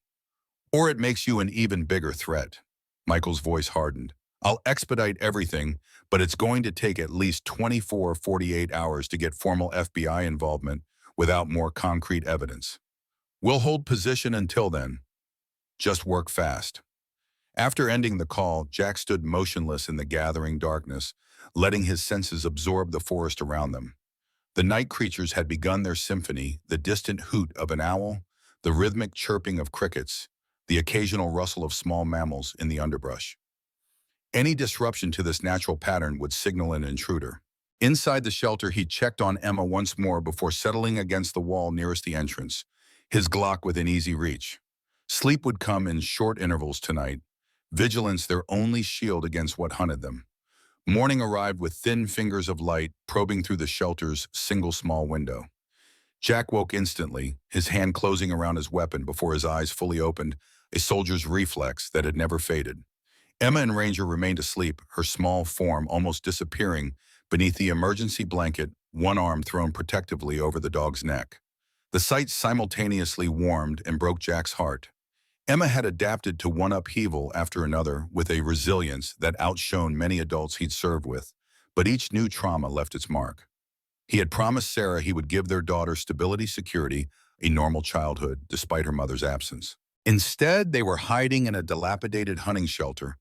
Or it makes you an even bigger threat. Michael's voice hardened. I'll expedite everything, but it's going to take at least 24 or 48 hours to get formal FBI involvement without more concrete evidence. We'll hold position until then. Just work fast. After ending the call, Jack stood motionless in the gathering darkness, letting his senses absorb the forest around them. The night creatures had begun their symphony, the distant hoot of an owl, the rhythmic chirping of crickets, the occasional rustle of small mammals in the underbrush. Any disruption to this natural pattern would signal an intruder. Inside the shelter, he checked on Emma once more before settling against the wall nearest the entrance, his Glock within easy reach. Sleep would come in short intervals tonight, vigilance their only shield against what hunted them. Morning arrived with thin fingers of light probing through the shelter's single small window. Jack woke instantly, his hand closing around his weapon before his eyes fully opened, a soldier's reflex that had never faded. Emma and Ranger remained asleep, her small form almost disappearing beneath the emergency blanket, one arm thrown protectively over the dog's neck. The sight simultaneously warmed and broke Jack's heart. Emma had adapted to one upheaval after another with a resilience that outshone many adults he'd served with, but each new trauma left its mark. He had promised Sarah he would give their daughter stability, security, a normal childhood, despite her mother's absence. Instead, they were hiding in a dilapidated hunting shelter,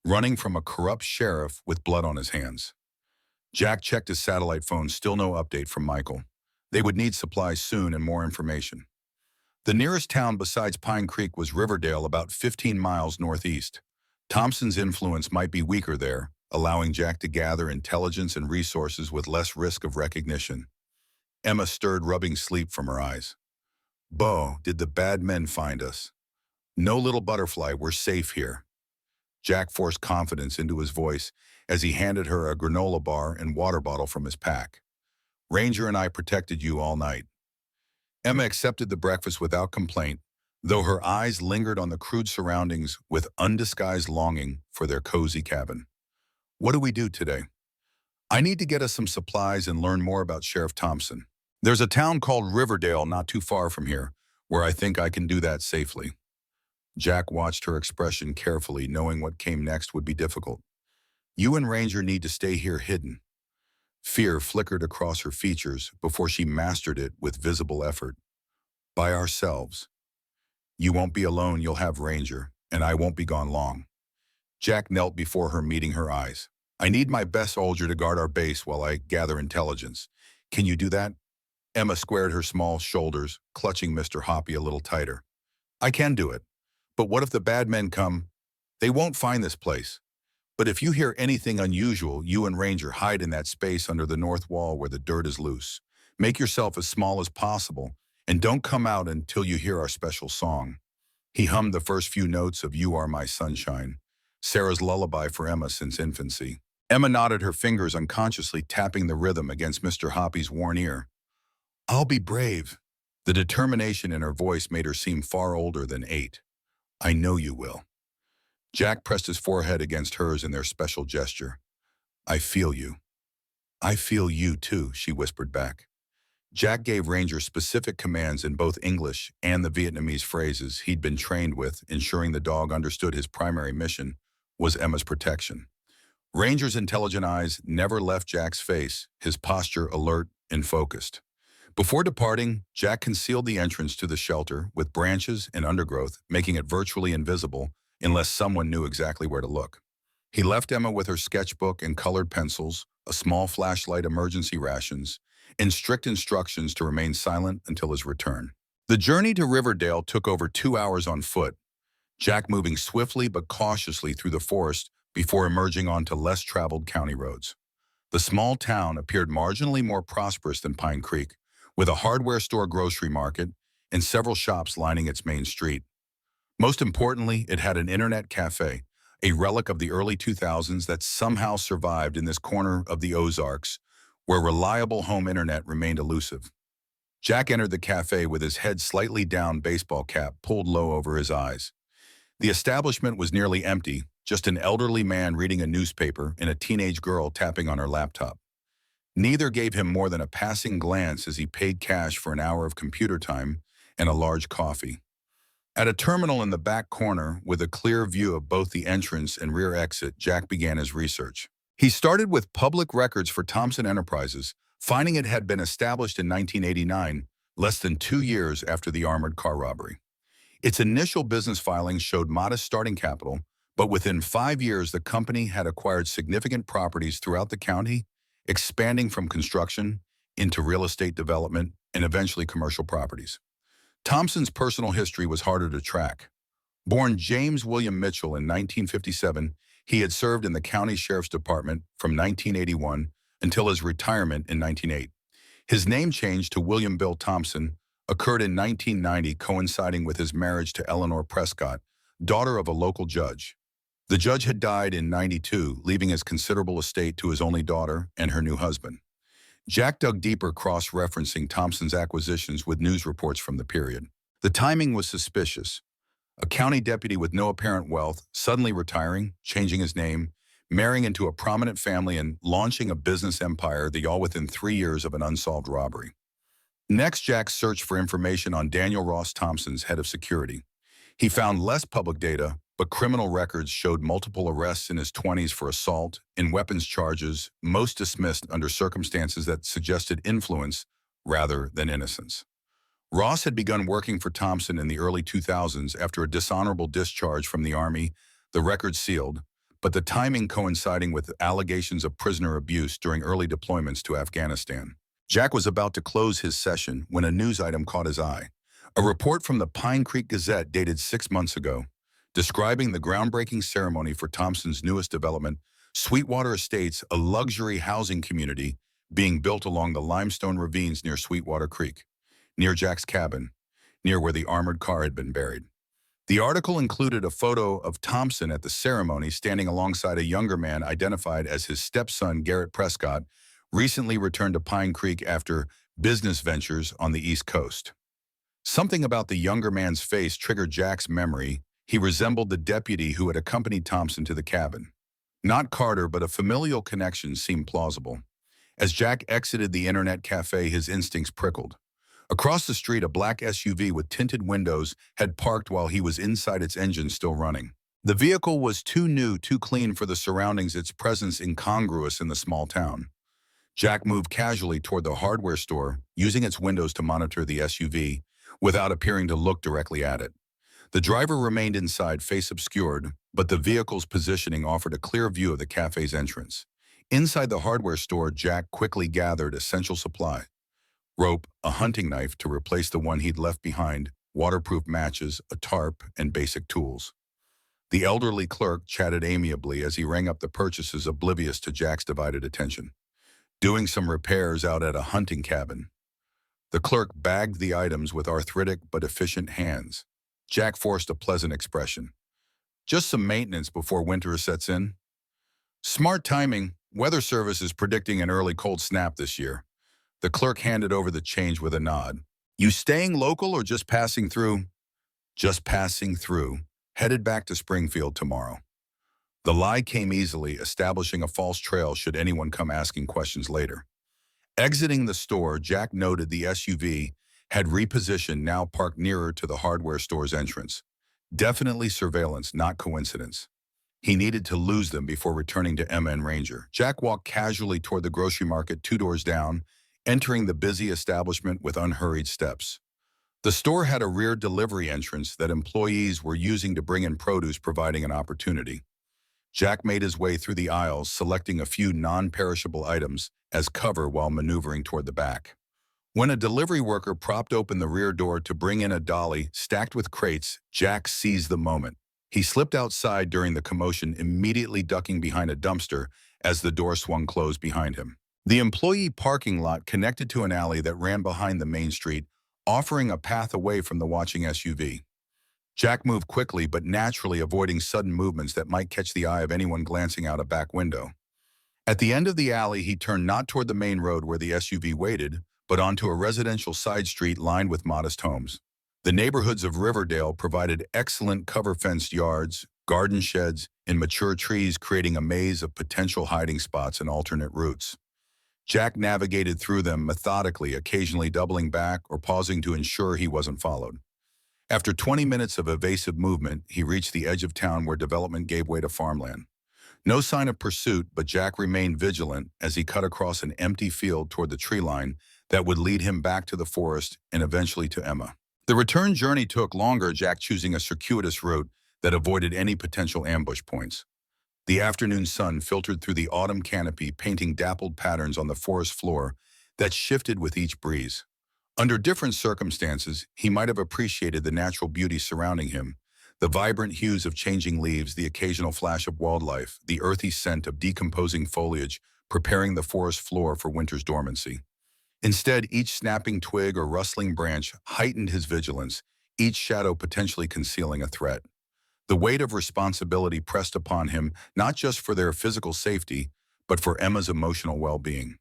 running from a corrupt sheriff with blood on his hands. Jack checked his satellite phone, still no update from Michael. They would need supplies soon and more information. The nearest town besides Pine Creek was Riverdale, about 15 miles northeast. Thompson's influence might be weaker there, allowing Jack to gather intelligence and resources with less risk of recognition. Emma stirred, rubbing sleep from her eyes. Bo, did the bad men find us? No, little butterfly, we're safe here. Jack forced confidence into his voice as he handed her a granola bar and water bottle from his pack. Ranger and I protected you all night. Emma accepted the breakfast without complaint, though her eyes lingered on the crude surroundings with undisguised longing for their cozy cabin. What do we do today? I need to get us some supplies and learn more about Sheriff Thompson. There's a town called Riverdale not too far from here, where I think I can do that safely. Jack watched her expression carefully, knowing what came next would be difficult. You and Ranger need to stay here hidden. Fear flickered across her features before she mastered it with visible effort. By ourselves. You won't be alone, you'll have Ranger, and I won't be gone long. Jack knelt before her, meeting her eyes. I need my best soldier to guard our base while I gather intelligence. Can you do that? Emma squared her small shoulders, clutching Mr. Hoppy a little tighter. I can do it. But what if the bad men come? They won't find this place. But if you hear anything unusual, you and Ranger hide in that space under the north wall where the dirt is loose. Make yourself as small as possible, and don't come out until you hear our special song. He hummed the first few notes of You Are My Sunshine, Sarah's lullaby for Emma since infancy. Emma nodded her fingers unconsciously, tapping the rhythm against Mr. Hoppy's worn ear. I'll be brave. The determination in her voice made her seem far older than 8. I know you will. Jack pressed his forehead against hers in their special gesture. I feel you. I feel you too, she whispered back. Jack gave Ranger specific commands in both English and the Vietnamese phrases he'd been trained with, ensuring the dog understood his primary mission was Emma's protection. Ranger's intelligent eyes never left Jack's face, his posture alert and focused. Before departing, Jack concealed the entrance to the shelter with branches and undergrowth, making it virtually invisible unless someone knew exactly where to look. He left Emma with her sketchbook and colored pencils, a small flashlight, emergency rations, and strict instructions to remain silent until his return. The journey to Riverdale took over 2 hours on foot, Jack moving swiftly but cautiously through the forest before emerging onto less traveled county roads. The small town appeared marginally more prosperous than Pine Creek, with a hardware store, grocery market, and several shops lining its main street. Most importantly, it had an internet cafe, a relic of the early 2000s that somehow survived in this corner of the Ozarks, where reliable home internet remained elusive. Jack entered the cafe with his head slightly down, baseball cap pulled low over his eyes. The establishment was nearly empty, just an elderly man reading a newspaper and a teenage girl tapping on her laptop. Neither gave him more than a passing glance as he paid cash for an hour of computer time and a large coffee. At a terminal in the back corner, with a clear view of both the entrance and rear exit, Jack began his research. He started with public records for Thompson Enterprises, finding it had been established in 1989, less than 2 years after the armored car robbery. Its initial business filings showed modest starting capital, but within 5 years the company had acquired significant properties throughout the county, expanding from construction into real estate development and eventually commercial properties. Thompson's personal history was harder to track. Born James William Mitchell in 1957, he had served in the county sheriff's department from 1981 until his retirement in 1908. His name change to William Bill Thompson occurred in 1990, coinciding with his marriage to Eleanor Prescott, daughter of a local judge. The judge had died in 92, leaving his considerable estate to his only daughter and her new husband. Jack dug deeper, cross-referencing Thompson's acquisitions with news reports from the period. The timing was suspicious. A county deputy with no apparent wealth, suddenly retiring, changing his name, marrying into a prominent family, and launching a business empire, the all within 3 years of an unsolved robbery. Next, Jack searched for information on Daniel Ross Thompson's head of security. He found less public data, but criminal records showed multiple arrests in his 20s for assault and weapons charges, most dismissed under circumstances that suggested influence rather than innocence. Ross had begun working for Thompson in the early 2000s after a dishonorable discharge from the Army, the record sealed, but the timing coinciding with allegations of prisoner abuse during early deployments to Afghanistan. Jack was about to close his session when a news item caught his eye. A report from the Pine Creek Gazette dated 6 months ago, describing the groundbreaking ceremony for Thompson's newest development, Sweetwater Estates, a luxury housing community being built along the limestone ravines near Sweetwater Creek, near Jack's cabin, near where the armored car had been buried. The article included a photo of Thompson at the ceremony standing alongside a younger man identified as his stepson, Garrett Prescott, recently returned to Pine Creek after business ventures on the East Coast. Something about the younger man's face triggered Jack's memory. He resembled the deputy who had accompanied Thompson to the cabin. Not Carter, but a familial connection seemed plausible. As Jack exited the internet cafe, his instincts prickled. Across the street, a black SUV with tinted windows had parked while he was inside, its engine still running. The vehicle was too new, too clean for the surroundings, its presence incongruous in the small town. Jack moved casually toward the hardware store, using its windows to monitor the SUV, without appearing to look directly at it. The driver remained inside, face obscured, but the vehicle's positioning offered a clear view of the cafe's entrance. Inside the hardware store, Jack quickly gathered essential supply: rope, a hunting knife to replace the one he'd left behind, waterproof matches, a tarp, and basic tools. The elderly clerk chatted amiably as he rang up the purchases, oblivious to Jack's divided attention. Doing some repairs out at a hunting cabin. The clerk bagged the items with arthritic but efficient hands. Jack forced a pleasant expression. Just some maintenance before winter sets in. Smart timing. Weather Service is predicting an early cold snap this year. The clerk handed over the change with a nod. You staying local or just passing through? Just passing through. Headed back to Springfield tomorrow. The lie came easily, establishing a false trail should anyone come asking questions later. Exiting the store, Jack noted the SUV had repositioned, now parked nearer to the hardware store's entrance. Definitely surveillance, not coincidence. He needed to lose them before returning to Emma and Ranger. Jack walked casually toward the grocery market 2 doors down, entering the busy establishment with unhurried steps. The store had a rear delivery entrance that employees were using to bring in produce, providing an opportunity. Jack made his way through the aisles, selecting a few non-perishable items as cover while maneuvering toward the back. When a delivery worker propped open the rear door to bring in a dolly stacked with crates, Jack seized the moment. He slipped outside during the commotion, immediately ducking behind a dumpster as the door swung closed behind him. The employee parking lot connected to an alley that ran behind the main street, offering a path away from the watching SUV. Jack moved quickly but naturally, avoiding sudden movements that might catch the eye of anyone glancing out a back window. At the end of the alley, he turned not toward the main road where the SUV waited, but onto a residential side street lined with modest homes. The neighborhoods of Riverdale provided excellent cover-fenced yards, garden sheds, and mature trees, creating a maze of potential hiding spots and alternate routes. Jack navigated through them methodically, occasionally doubling back or pausing to ensure he wasn't followed. After 20 minutes of evasive movement, he reached the edge of town where development gave way to farmland. No sign of pursuit, but Jack remained vigilant as he cut across an empty field toward the tree line that would lead him back to the forest and eventually to Emma. The return journey took longer, Jack choosing a circuitous route that avoided any potential ambush points. The afternoon sun filtered through the autumn canopy, painting dappled patterns on the forest floor that shifted with each breeze. Under different circumstances, he might have appreciated the natural beauty surrounding him, the vibrant hues of changing leaves, the occasional flash of wildlife, the earthy scent of decomposing foliage, preparing the forest floor for winter's dormancy. Instead, each snapping twig or rustling branch heightened his vigilance, each shadow potentially concealing a threat. The weight of responsibility pressed upon him, not just for their physical safety, but for Emma's emotional well-being.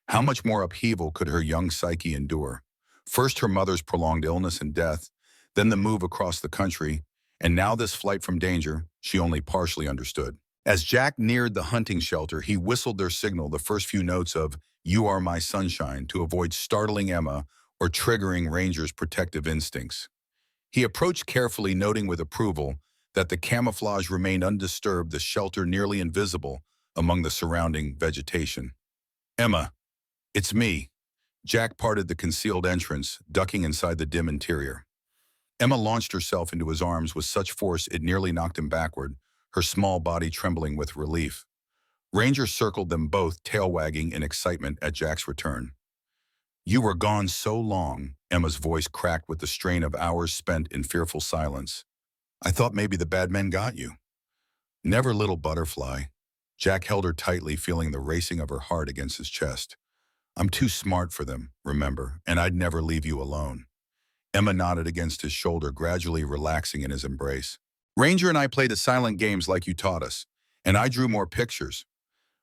How much more upheaval could her young psyche endure? First her mother's prolonged illness and death, then the move across the country, and now this flight from danger she only partially understood. As Jack neared the hunting shelter, he whistled their signal, the first few notes of "You Are My Sunshine," to avoid startling Emma or triggering Ranger's protective instincts. He approached carefully, noting with approval that the camouflage remained undisturbed, the shelter nearly invisible among the surrounding vegetation. "Emma, it's me." Jack parted the concealed entrance, ducking inside the dim interior. Emma launched herself into his arms with such force it nearly knocked him backward, her small body trembling with relief. Ranger circled them both, tail wagging in excitement at Jack's return. "You were gone so long," Emma's voice cracked with the strain of hours spent in fearful silence. "I thought maybe the bad men got you." "Never, little butterfly." Jack held her tightly, feeling the racing of her heart against his chest. "I'm too smart for them, remember, and I'd never leave you alone." Emma nodded against his shoulder, gradually relaxing in his embrace. "Ranger and I played the silent games like you taught us, and I drew more pictures."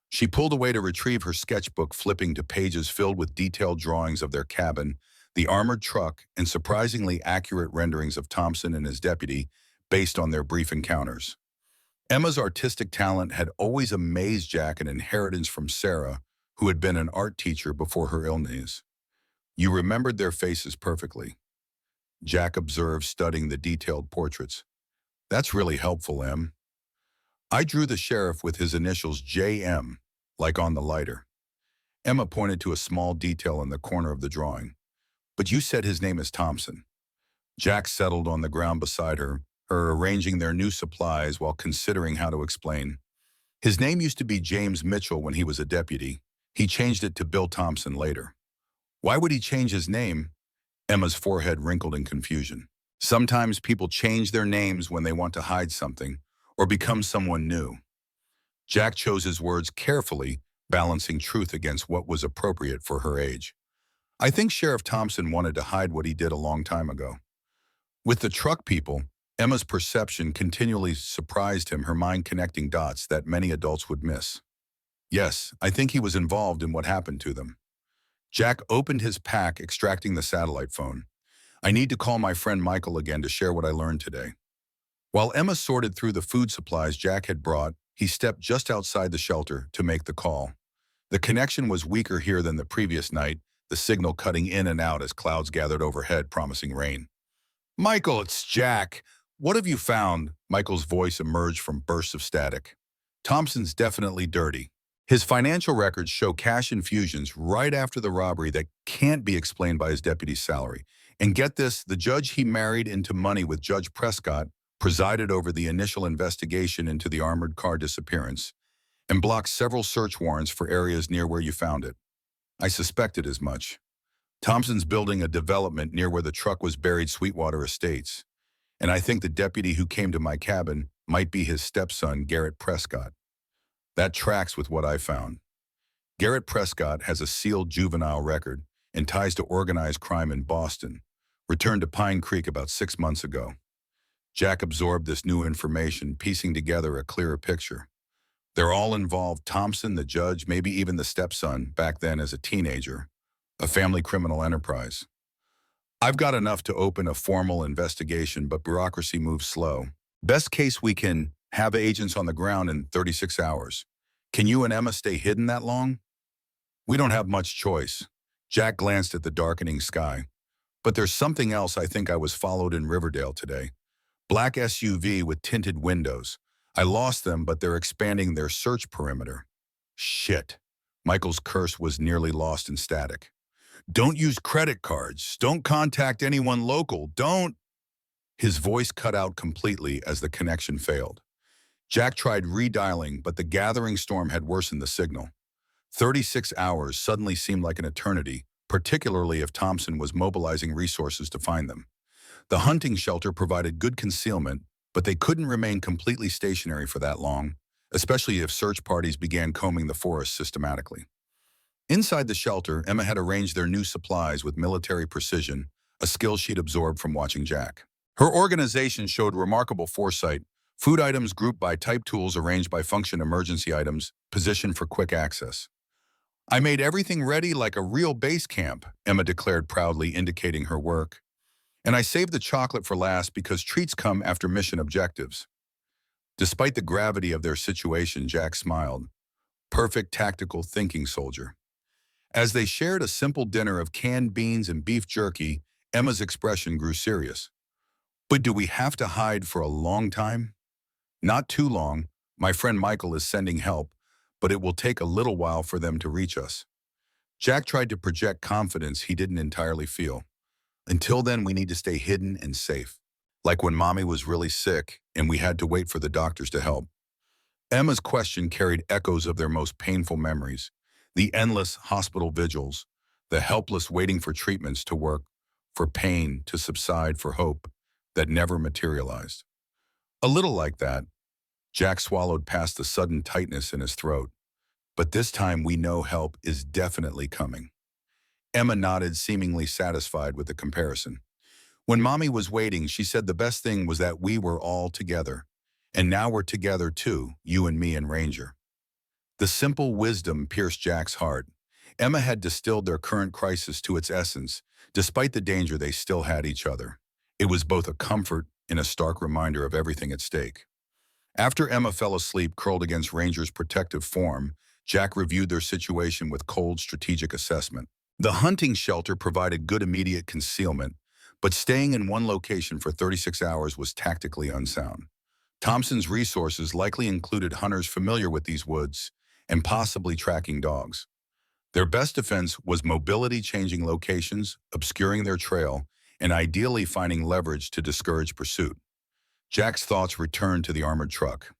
She pulled away to retrieve her sketchbook, flipping to pages filled with detailed drawings of their cabin, the armored truck, and surprisingly accurate renderings of Thompson and his deputy based on their brief encounters. Emma's artistic talent had always amazed Jack, an inheritance from Sarah, who had been an art teacher before her illness. "You remembered their faces perfectly," Jack observed, studying the detailed portraits. "That's really helpful, Em." "I drew the sheriff with his initials JM, like on the lighter." Emma pointed to a small detail in the corner of the drawing. "But you said his name is Thompson." Jack settled on the ground beside her, arranging their new supplies while considering how to explain. "His name used to be James Mitchell when he was a deputy. He changed it to Bill Thompson later." "Why would he change his name?" Emma's forehead wrinkled in confusion. Sometimes people change their names when they want to hide something or become someone new. Jack chose his words carefully, balancing truth against what was appropriate for her age. I think Sheriff Thompson wanted to hide what he did a long time ago. With the truck people, Emma's perception continually surprised him, her mind connecting dots that many adults would miss. Yes, I think he was involved in what happened to them. Jack opened his pack, extracting the satellite phone. I need to call my friend Michael again to share what I learned today. While Emma sorted through the food supplies Jack had brought, he stepped just outside the shelter to make the call. The connection was weaker here than the previous night, the signal cutting in and out as clouds gathered overhead, promising rain. Michael, it's Jack. What have you found? Michael's voice emerged from bursts of static. Thompson's definitely dirty. His financial records show cash infusions right after the robbery that can't be explained by his deputy's salary. And get this, the judge he married into money with Judge Prescott presided over the initial investigation into the armored car disappearance and blocked several search warrants for areas near where you found it. I suspected as much. Thompson's building a development near where the truck was buried, Sweetwater Estates, and I think the deputy who came to my cabin might be his stepson, Garrett Prescott. That tracks with what I found. Garrett Prescott has a sealed juvenile record and ties to organized crime in Boston, returned to Pine Creek about 6 months ago. Jack absorbed this new information, piecing together a clearer picture. They're all involved: Thompson, the judge, maybe even the stepson, back then as a teenager. A family criminal enterprise. I've got enough to open a formal investigation, but bureaucracy moves slow. Best case, we can have agents on the ground in 36 hours. Can you and Emma stay hidden that long? We don't have much choice. Jack glanced at the darkening sky. But there's something else. I think I was followed in Riverdale today. Black SUV with tinted windows. I lost them, but they're expanding their search perimeter. Shit. Michael's curse was nearly lost in static. Don't use credit cards. Don't contact anyone local. Don't. His voice cut out completely as the connection failed. Jack tried redialing, but the gathering storm had worsened the signal. 36 hours suddenly seemed like an eternity, particularly if Thompson was mobilizing resources to find them. The hunting shelter provided good concealment, but they couldn't remain completely stationary for that long, especially if search parties began combing the forest systematically. Inside the shelter, Emma had arranged their new supplies with military precision, a skill she'd absorbed from watching Jack. Her organization showed remarkable foresight, food items grouped by type, tools arranged by function, emergency items positioned for quick access. I made everything ready like a real base camp, Emma declared proudly, indicating her work. And I saved the chocolate for last because treats come after mission objectives. Despite the gravity of their situation, Jack smiled. Perfect tactical thinking, soldier. As they shared a simple dinner of canned beans and beef jerky, Emma's expression grew serious. But do we have to hide for a long time? Not too long. My friend Michael is sending help, but it will take a little while for them to reach us. Jack tried to project confidence he didn't entirely feel. Until then, we need to stay hidden and safe. Like when Mommy was really sick and we had to wait for the doctors to help. Emma's question carried echoes of their most painful memories. The endless hospital vigils, the helpless waiting for treatments to work, for pain to subside, for hope that never materialized. A little like that, Jack swallowed past the sudden tightness in his throat. But this time we know help is definitely coming. Emma nodded, seemingly satisfied with the comparison. When Mommy was waiting, she said the best thing was that we were all together. And now we're together too, you and me and Ranger. The simple wisdom pierced Jack's heart. Emma had distilled their current crisis to its essence. Despite the danger, they still had each other. It was both a comfort and a stark reminder of everything at stake. After Emma fell asleep, curled against Ranger's protective form, Jack reviewed their situation with cold, strategic assessment. The hunting shelter provided good immediate concealment, but staying in one location for 36 hours was tactically unsound. Thompson's resources likely included hunters familiar with these woods and possibly tracking dogs. Their best defense was mobility, changing locations, obscuring their trail, and ideally finding leverage to discourage pursuit. Jack's thoughts returned to the armored truck.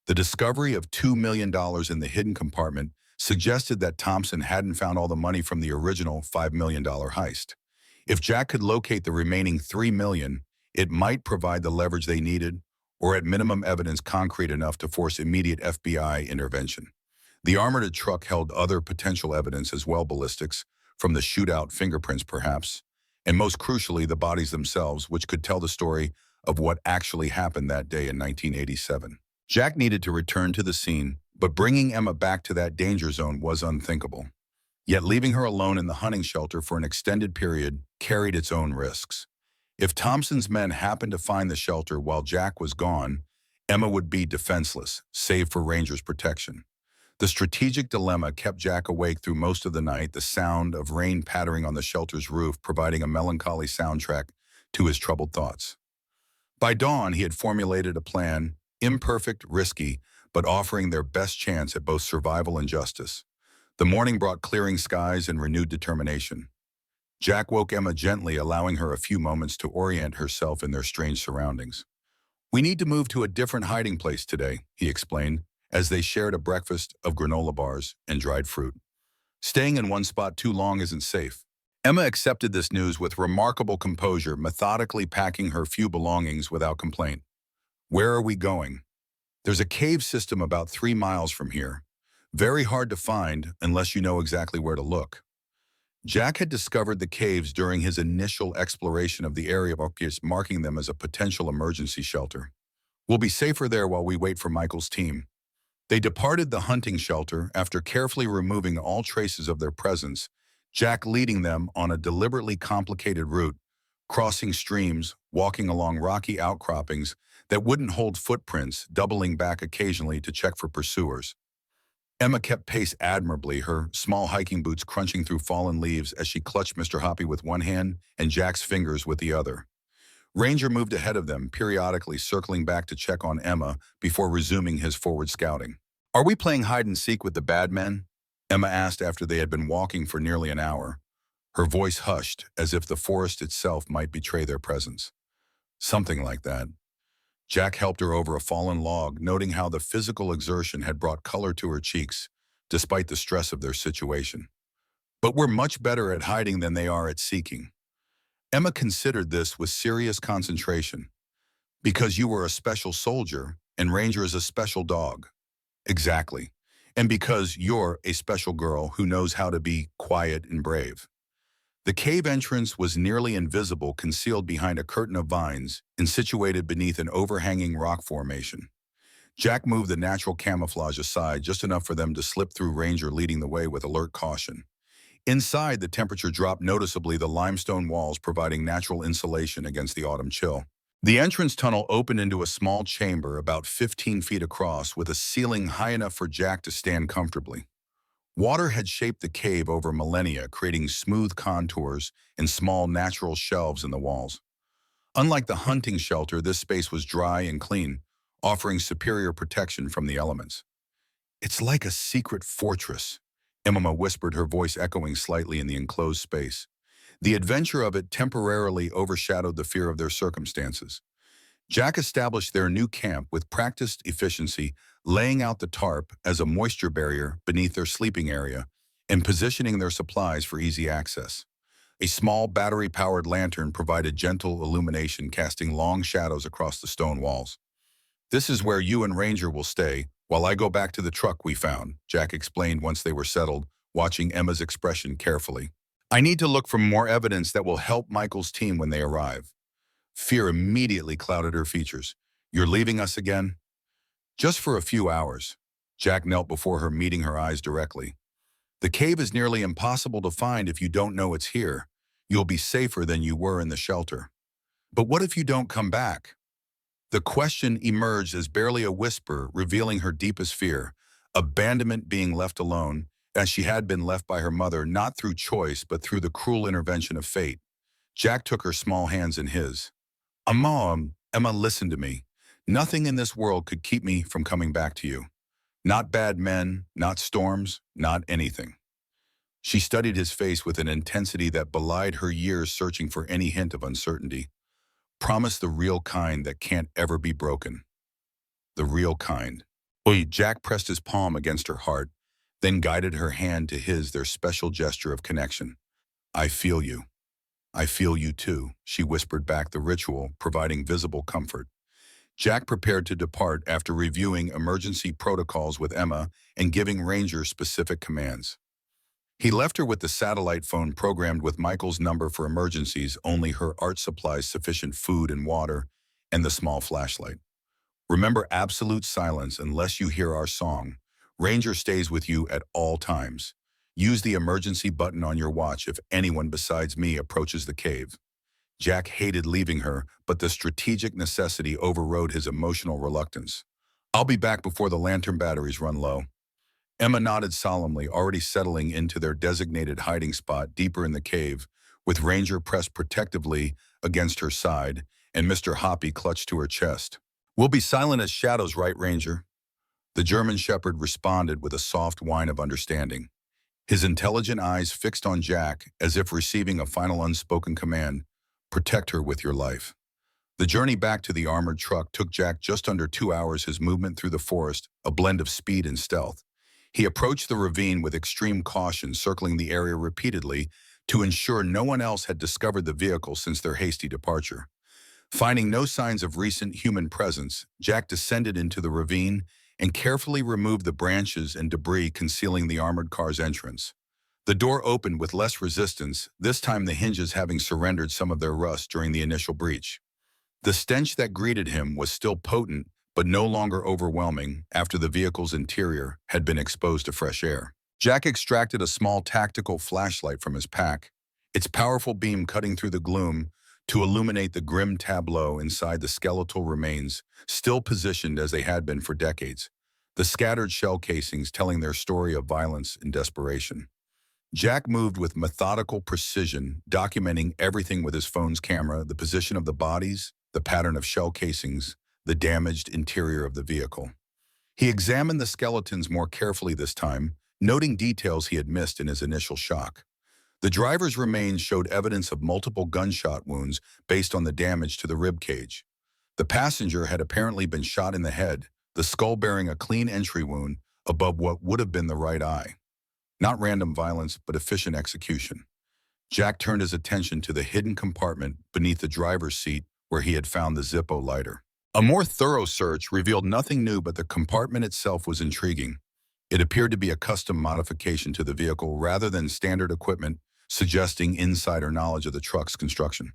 The discovery of $2 million in the hidden compartment suggested that Thompson hadn't found all the money from the original $5 million heist. If Jack could locate the remaining $3 million, It might provide the leverage they needed, or at minimum evidence concrete enough to force immediate FBI intervention. The armored truck held other potential evidence as well, ballistics, from the shootout, fingerprints perhaps, and most crucially, the bodies themselves, which could tell the story of what actually happened that day in 1987. Jack needed to return to the scene, but bringing Emma back to that danger zone was unthinkable. Yet leaving her alone in the hunting shelter for an extended period carried its own risks. If Thompson's men happened to find the shelter while Jack was gone, Emma would be defenseless, save for Ranger's protection. The strategic dilemma kept Jack awake through most of the night, the sound of rain pattering on the shelter's roof providing a melancholy soundtrack to his troubled thoughts. By dawn, he had formulated a plan, imperfect, risky, but offering their best chance at both survival and justice. The morning brought clearing skies and renewed determination. Jack woke Emma gently, allowing her a few moments to orient herself in their strange surroundings. "We need to move to a different hiding place today," he explained, as they shared a breakfast of granola bars and dried fruit. "Staying in one spot too long isn't safe." Emma accepted this news with remarkable composure, methodically packing her few belongings without complaint. "Where are we going?" "There's a cave system about 3 miles from here. Very hard to find unless you know exactly where to look." Jack had discovered the caves during his initial exploration of the area, marking them as a potential emergency shelter. "We'll be safer there while we wait for Michael's team." They departed the hunting shelter after carefully removing all traces of their presence, Jack leading them on a deliberately complicated route, crossing streams, walking along rocky outcroppings that wouldn't hold footprints, doubling back occasionally to check for pursuers. Emma kept pace admirably, her small hiking boots crunching through fallen leaves as she clutched Mr. Hoppy with one hand and Jack's fingers with the other. Ranger moved ahead of them, periodically circling back to check on Emma before resuming his forward scouting. "Are we playing hide-and-seek with the bad men?" Emma asked after they had been walking for nearly an hour. Her voice hushed, as if the forest itself might betray their presence. "Something like that." Jack helped her over a fallen log, noting how the physical exertion had brought color to her cheeks, despite the stress of their situation. "But we're much better at hiding than they are at seeking." Emma considered this with serious concentration. "Because you were a special soldier, and Ranger is a special dog." "Exactly. And because you're a special girl who knows how to be quiet and brave." The cave entrance was nearly invisible, concealed behind a curtain of vines and situated beneath an overhanging rock formation. Jack moved the natural camouflage aside just enough for them to slip through, Ranger leading the way with alert caution. Inside, the temperature dropped noticeably, the limestone walls providing natural insulation against the autumn chill. The entrance tunnel opened into a small chamber about 15 feet across, with a ceiling high enough for Jack to stand comfortably. Water had shaped the cave over millennia, creating smooth contours and small natural shelves in the walls. Unlike the hunting shelter, this space was dry and clean, offering superior protection from the elements. "It's like a secret fortress," Emma whispered, her voice echoing slightly in the enclosed space. The adventure of it temporarily overshadowed the fear of their circumstances. Jack established their new camp with practiced efficiency, laying out the tarp as a moisture barrier beneath their sleeping area and positioning their supplies for easy access. A small battery-powered lantern provided gentle illumination, casting long shadows across the stone walls. "This is where you and Ranger will stay, while I go back to the truck we found," Jack explained once they were settled, watching Emma's expression carefully. "I need to look for more evidence that will help Michael's team when they arrive." Fear immediately clouded her features. "You're leaving us again?" "Just for a few hours." Jack knelt before her, meeting her eyes directly. "The cave is nearly impossible to find if you don't know it's here. You'll be safer than you were in the shelter." "But what if you don't come back?" The question emerged as barely a whisper, revealing her deepest fear: abandonment, being left alone, as she had been left by her mother, not through choice but through the cruel intervention of fate. Jack took her small hands in his. Emma, listen to me. Nothing in this world could keep me from coming back to you. Not bad men, not storms, not anything." She studied his face with an intensity that belied her years searching for any hint of uncertainty. "Promise the real kind that can't ever be broken." The real kind. Jack pressed his palm against her heart, then guided her hand to his, their special gesture of connection. "I feel you. I feel you too, she whispered back, the ritual providing visible comfort. Jack prepared to depart after reviewing emergency protocols with Emma and giving Ranger specific commands. He left her with the satellite phone programmed with Michael's number for emergencies, only her art supplies, sufficient food and water, and the small flashlight. Remember absolute silence unless you hear our song. Ranger stays with you at all times. Use the emergency button on your watch if anyone besides me approaches the cave. Jack hated leaving her, but the strategic necessity overrode his emotional reluctance. I'll be back before the lantern batteries run low. Emma nodded solemnly, already settling into their designated hiding spot deeper in the cave, with Ranger pressed protectively against her side and Mr. Hoppy clutched to her chest. We'll be silent as shadows, right, Ranger? The German shepherd responded with a soft whine of understanding. His intelligent eyes fixed on Jack as if receiving a final unspoken command. Protect her with your life. The journey back to the armored truck took Jack just under 2 hours, his movement through the forest, a blend of speed and stealth. He approached the ravine with extreme caution, circling the area repeatedly to ensure no one else had discovered the vehicle since their hasty departure. Finding no signs of recent human presence, Jack descended into the ravine and carefully removed the branches and debris concealing the armored car's entrance. The door opened with less resistance, this time the hinges having surrendered some of their rust during the initial breach. The stench that greeted him was still potent, but no longer overwhelming after the vehicle's interior had been exposed to fresh air. Jack extracted a small tactical flashlight from his pack, its powerful beam cutting through the gloom to illuminate the grim tableau inside the skeletal remains, still positioned as they had been for decades, the scattered shell casings telling their story of violence and desperation. Jack moved with methodical precision, documenting everything with his phone's camera, the position of the bodies, the pattern of shell casings, the damaged interior of the vehicle. He examined the skeletons more carefully this time, noting details he had missed in his initial shock. The driver's remains showed evidence of multiple gunshot wounds based on the damage to the rib cage. The passenger had apparently been shot in the head, the skull bearing a clean entry wound above what would have been the right eye. Not random violence, but efficient execution. Jack turned his attention to the hidden compartment beneath the driver's seat where he had found the Zippo lighter. A more thorough search revealed nothing new, but the compartment itself was intriguing. It appeared to be a custom modification to the vehicle rather than standard equipment, suggesting insider knowledge of the truck's construction.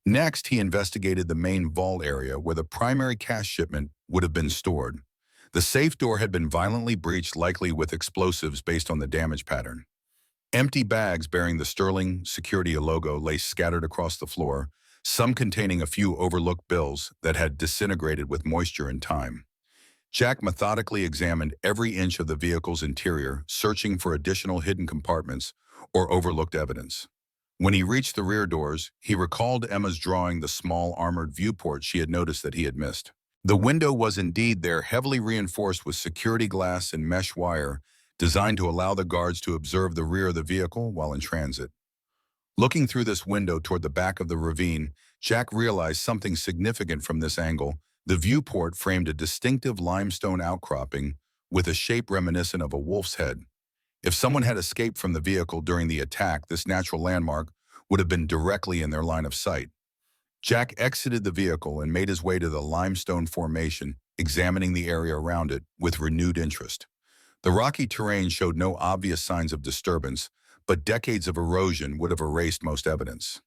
Next, he investigated the main vault area where the primary cash shipment would have been stored. The safe door had been violently breached, likely with explosives based on the damage pattern. Empty bags bearing the Sterling Security logo lay scattered across the floor, some containing a few overlooked bills that had disintegrated with moisture and time. Jack methodically examined every inch of the vehicle's interior, searching for additional hidden compartments or overlooked evidence. When he reached the rear doors, he recalled Emma's drawing the small armored viewport she had noticed that he had missed. The window was indeed there, heavily reinforced with security glass and mesh wire, designed to allow the guards to observe the rear of the vehicle while in transit. Looking through this window toward the back of the ravine, Jack realized something significant from this angle. The viewport framed a distinctive limestone outcropping with a shape reminiscent of a wolf's head. If someone had escaped from the vehicle during the attack, this natural landmark would have been directly in their line of sight. Jack exited the vehicle and made his way to the limestone formation, examining the area around it with renewed interest. The rocky terrain showed no obvious signs of disturbance, but decades of erosion would have erased most evidence.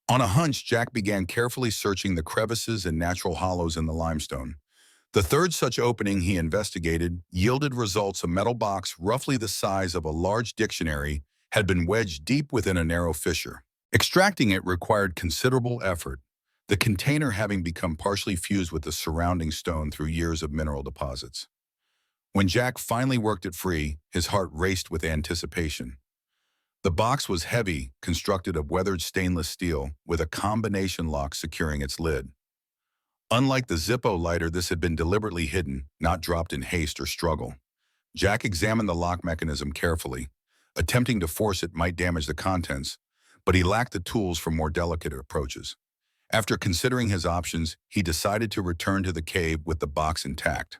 On a hunch, Jack began carefully searching the crevices and natural hollows in the limestone. The third such opening he investigated yielded results. A metal box roughly the size of a large dictionary had been wedged deep within a narrow fissure. Extracting it required considerable effort, the container having become partially fused with the surrounding stone through years of mineral deposits. When Jack finally worked it free, his heart raced with anticipation. The box was heavy, constructed of weathered stainless steel, with a combination lock securing its lid. Unlike the Zippo lighter, this had been deliberately hidden, not dropped in haste or struggle. Jack examined the lock mechanism carefully. Attempting to force it might damage the contents, but he lacked the tools for more delicate approaches. After considering his options, he decided to return to the cave with the box intact.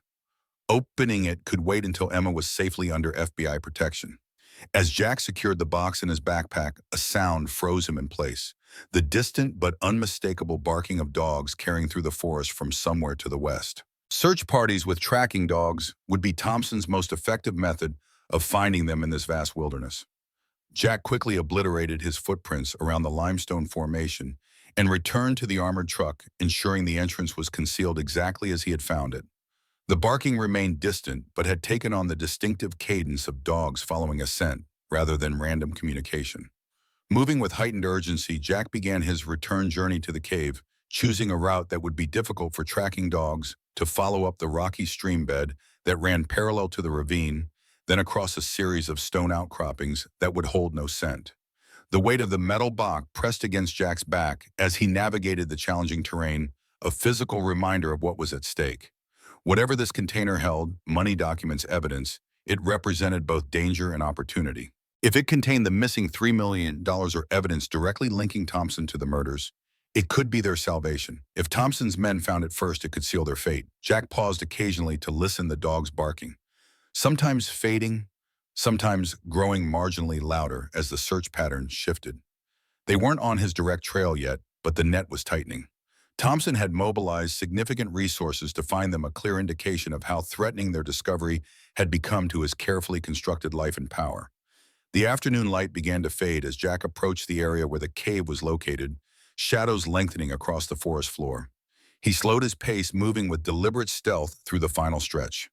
Opening it could wait until Emma was safely under FBI protection. As Jack secured the box in his backpack, a sound froze him in place. The distant but unmistakable barking of dogs carrying through the forest from somewhere to the west. Search parties with tracking dogs would be Thompson's most effective method of finding them in this vast wilderness. Jack quickly obliterated his footprints around the limestone formation and returned to the armored truck, ensuring the entrance was concealed exactly as he had found it. The barking remained distant, but had taken on the distinctive cadence of dogs following a scent, rather than random communication. Moving with heightened urgency, Jack began his return journey to the cave, choosing a route that would be difficult for tracking dogs to follow up the rocky stream bed that ran parallel to the ravine, then across a series of stone outcroppings that would hold no scent. The weight of the metal box pressed against Jack's back as he navigated the challenging terrain, a physical reminder of what was at stake. Whatever this container held, money, documents, evidence, it represented both danger and opportunity. If it contained the missing $3 million or evidence directly linking Thompson to the murders, it could be their salvation. If Thompson's men found it first, it could seal their fate. Jack paused occasionally to listen the dogs barking, sometimes fading, sometimes growing marginally louder as the search pattern shifted. They weren't on his direct trail yet, but the net was tightening. Thompson had mobilized significant resources to find them, a clear indication of how threatening their discovery had become to his carefully constructed life and power. The afternoon light began to fade as Jack approached the area where the cave was located, shadows lengthening across the forest floor. He slowed his pace, moving with deliberate stealth through the final stretch.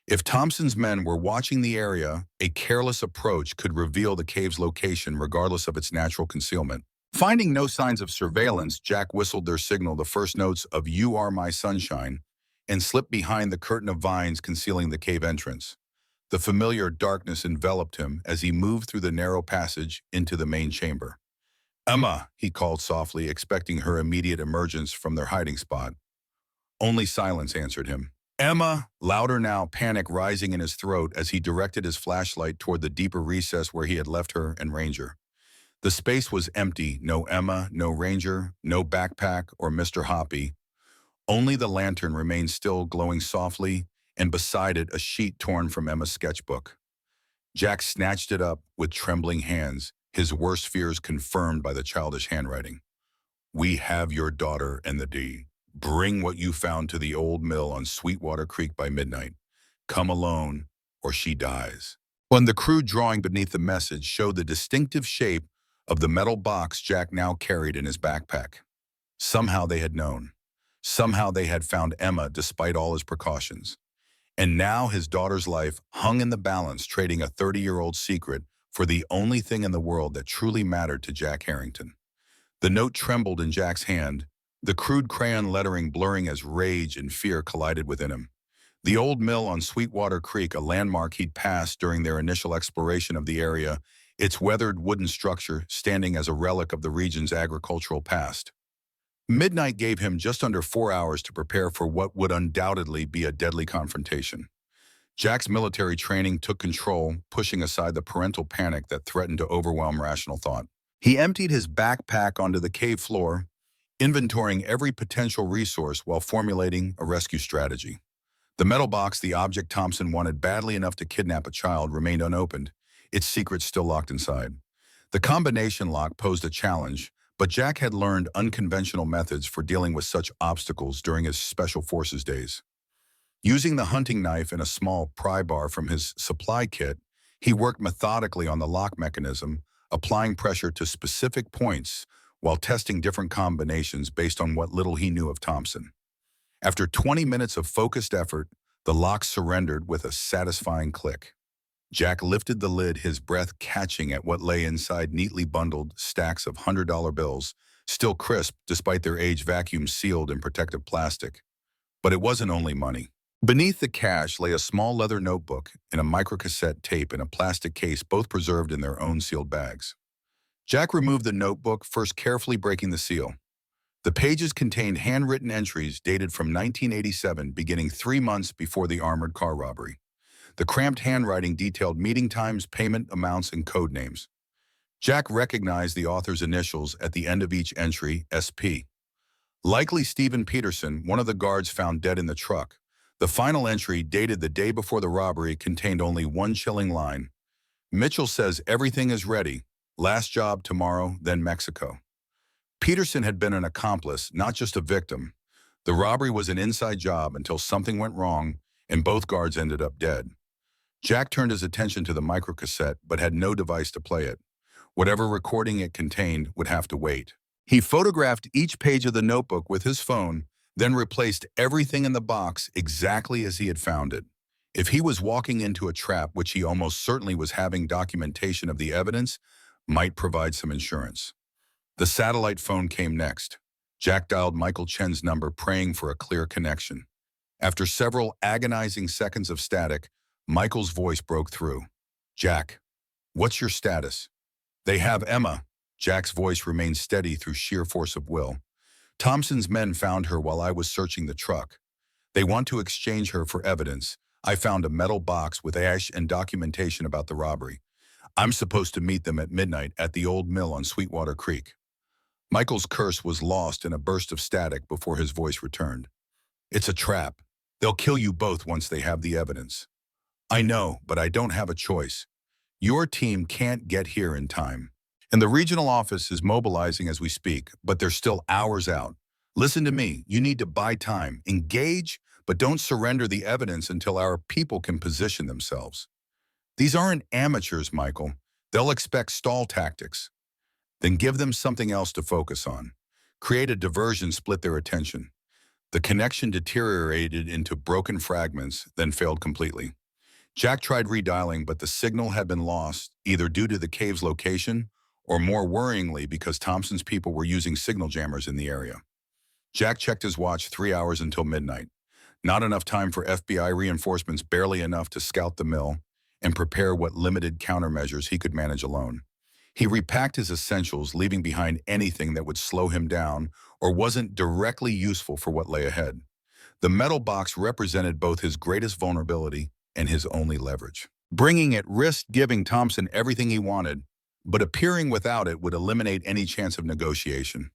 If Thompson's men were watching the area, a careless approach could reveal the cave's location regardless of its natural concealment. Finding no signs of surveillance, Jack whistled their signal, the first notes of "You Are My Sunshine," and slipped behind the curtain of vines concealing the cave entrance. The familiar darkness enveloped him as he moved through the narrow passage into the main chamber. "Emma," he called softly, expecting her immediate emergence from their hiding spot. Only silence answered him. "Emma," louder now, panic rising in his throat as he directed his flashlight toward the deeper recess where he had left her and Ranger. The space was empty, no Emma, no Ranger, no backpack or Mr. Hoppy. Only the lantern remained still, glowing softly, and beside it a sheet torn from Emma's sketchbook. Jack snatched it up with trembling hands, his worst fears confirmed by the childish handwriting. "We have your daughter and the D. Bring what you found to the old mill on Sweetwater Creek by midnight. Come alone, or she dies." When the crude drawing beneath the message showed the distinctive shape of the metal box Jack now carried in his backpack. Somehow they had known. Somehow they had found Emma despite all his precautions. And now his daughter's life hung in the balance, trading a 30-year-old secret for the only thing in the world that truly mattered to Jack Harrington. The note trembled in Jack's hand, the crude crayon lettering blurring as rage and fear collided within him. The old mill on Sweetwater Creek, a landmark he'd passed during their initial exploration of the area, its weathered wooden structure standing as a relic of the region's agricultural past. Midnight gave him just under 4 hours to prepare for what would undoubtedly be a deadly confrontation. Jack's military training took control, pushing aside the parental panic that threatened to overwhelm rational thought. He emptied his backpack onto the cave floor, inventorying every potential resource while formulating a rescue strategy. The metal box, the object Thompson wanted badly enough to kidnap a child, remained unopened, its secrets still locked inside. The combination lock posed a challenge, but Jack had learned unconventional methods for dealing with such obstacles during his Special Forces days. Using the hunting knife and a small pry bar from his supply kit, he worked methodically on the lock mechanism, applying pressure to specific points while testing different combinations based on what little he knew of Thompson. After 20 minutes of focused effort, the lock surrendered with a satisfying click. Jack lifted the lid, his breath catching at what lay inside neatly bundled stacks of $100 bills, still crisp despite their age, vacuum-sealed in protective plastic. But it wasn't only money. Beneath the cash lay a small leather notebook and a microcassette tape in a plastic case, both preserved in their own sealed bags. Jack removed the notebook, first carefully breaking the seal. The pages contained handwritten entries dated from 1987, beginning 3 months before the armored car robbery. The cramped handwriting detailed meeting times, payment amounts, and code names. Jack recognized the author's initials at the end of each entry, SP. Likely Stephen Peterson, one of the guards found dead in the truck. The final entry, dated the day before the robbery, contained only one chilling line. Mitchell says everything is ready. Last job tomorrow, then Mexico. Peterson had been an accomplice, not just a victim. The robbery was an inside job until something went wrong and both guards ended up dead. Jack turned his attention to the microcassette but had no device to play it. Whatever recording it contained would have to wait. He photographed each page of the notebook with his phone, then replaced everything in the box exactly as he had found it. If he was walking into a trap, which he almost certainly was, having documentation of the evidence might provide some insurance. The satellite phone came next. Jack dialed Michael Chen's number, praying for a clear connection. After several agonizing seconds of static, Michael's voice broke through. "Jack, what's your status?" "They have Emma." Jack's voice remained steady through sheer force of will. "Thompson's men found her while I was searching the truck. They want to exchange her for evidence. I found a metal box with ash and documentation about the robbery. I'm supposed to meet them at midnight at the old mill on Sweetwater Creek." Michael's curse was lost in a burst of static before his voice returned. "It's a trap. They'll kill you both once they have the evidence." "I know, but I don't have a choice. Your team can't get here in time. And the regional office is mobilizing as we speak, but they're still hours out. Listen to me. You need to buy time. Engage, but don't surrender the evidence until our people can position themselves. These aren't amateurs, Michael. They'll expect stall tactics. Then give them something else to focus on. Create a diversion, split their attention." The connection deteriorated into broken fragments, then failed completely. Jack tried redialing, but the signal had been lost, either due to the cave's location or, more worryingly, because Thompson's people were using signal jammers in the area. Jack checked his watch. 3 hours until midnight. Not enough time for FBI reinforcements, barely enough to scout the mill and prepare what limited countermeasures he could manage alone. He repacked his essentials, leaving behind anything that would slow him down or wasn't directly useful for what lay ahead. The metal box represented both his greatest vulnerability and his only leverage. Bringing it risked giving Thompson everything he wanted, but appearing without it would eliminate any chance of negotiation.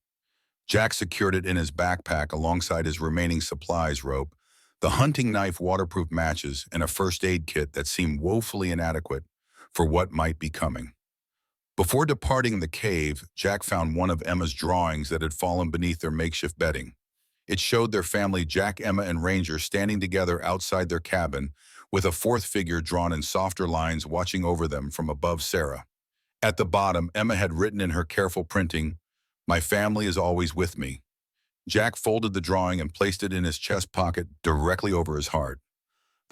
Jack secured it in his backpack alongside his remaining supplies: rope, the hunting knife, waterproof matches, and a first aid kit that seemed woefully inadequate for what might be coming. Before departing the cave, Jack found one of Emma's drawings that had fallen beneath their makeshift bedding. It showed their family, Jack, Emma, and Ranger, standing together outside their cabin, with a fourth figure drawn in softer lines watching over them from above Sarah. At the bottom, Emma had written in her careful printing, "My family is always with me." Jack folded the drawing and placed it in his chest pocket directly over his heart.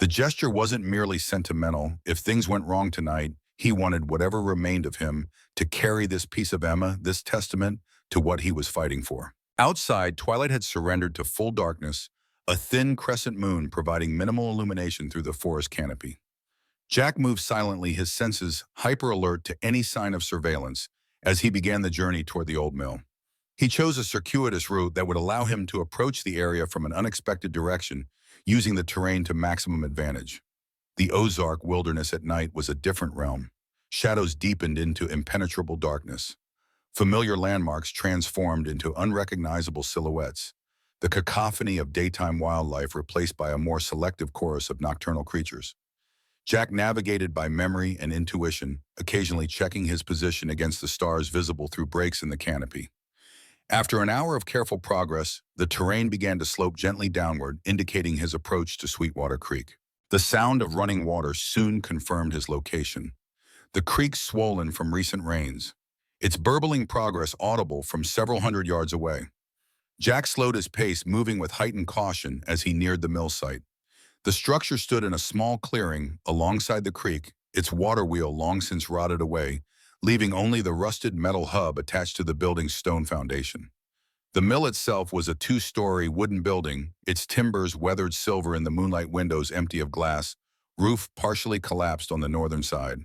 The gesture wasn't merely sentimental. If things went wrong tonight, he wanted whatever remained of him to carry this piece of Emma, this testament to what he was fighting for. Outside, twilight had surrendered to full darkness, a thin crescent moon providing minimal illumination through the forest canopy. Jack moved silently, his senses hyper-alert to any sign of surveillance, as he began the journey toward the old mill. He chose a circuitous route that would allow him to approach the area from an unexpected direction, using the terrain to maximum advantage. The Ozark wilderness at night was a different realm. Shadows deepened into impenetrable darkness. Familiar landmarks transformed into unrecognizable silhouettes. The cacophony of daytime wildlife replaced by a more selective chorus of nocturnal creatures. Jack navigated by memory and intuition, occasionally checking his position against the stars visible through breaks in the canopy. After an hour of careful progress, the terrain began to slope gently downward, indicating his approach to Sweetwater Creek. The sound of running water soon confirmed his location. The creek swollen from recent rains, its burbling progress audible from several hundred yards away. Jack slowed his pace, moving with heightened caution as he neared the mill site. The structure stood in a small clearing alongside the creek, its water wheel long since rotted away, leaving only the rusted metal hub attached to the building's stone foundation. The mill itself was a 2-story wooden building, its timbers weathered silver in the moonlight, windows empty of glass, roof partially collapsed on the northern side.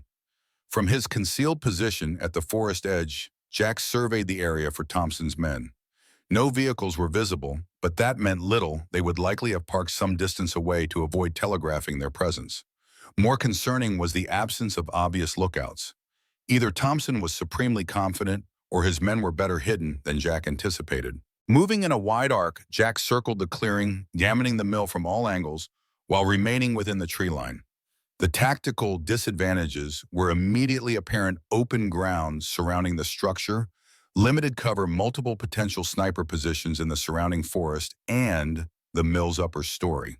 From his concealed position at the forest edge, Jack surveyed the area for Thompson's men. No vehicles were visible, but that meant little. They would likely have parked some distance away to avoid telegraphing their presence. More concerning was the absence of obvious lookouts. Either Thompson was supremely confident, or his men were better hidden than Jack anticipated. Moving in a wide arc, Jack circled the clearing, examining the mill from all angles, while remaining within the tree line. The tactical disadvantages were immediately apparent: open ground surrounding the structure, limited cover, multiple potential sniper positions in the surrounding forest, and the mill's upper story.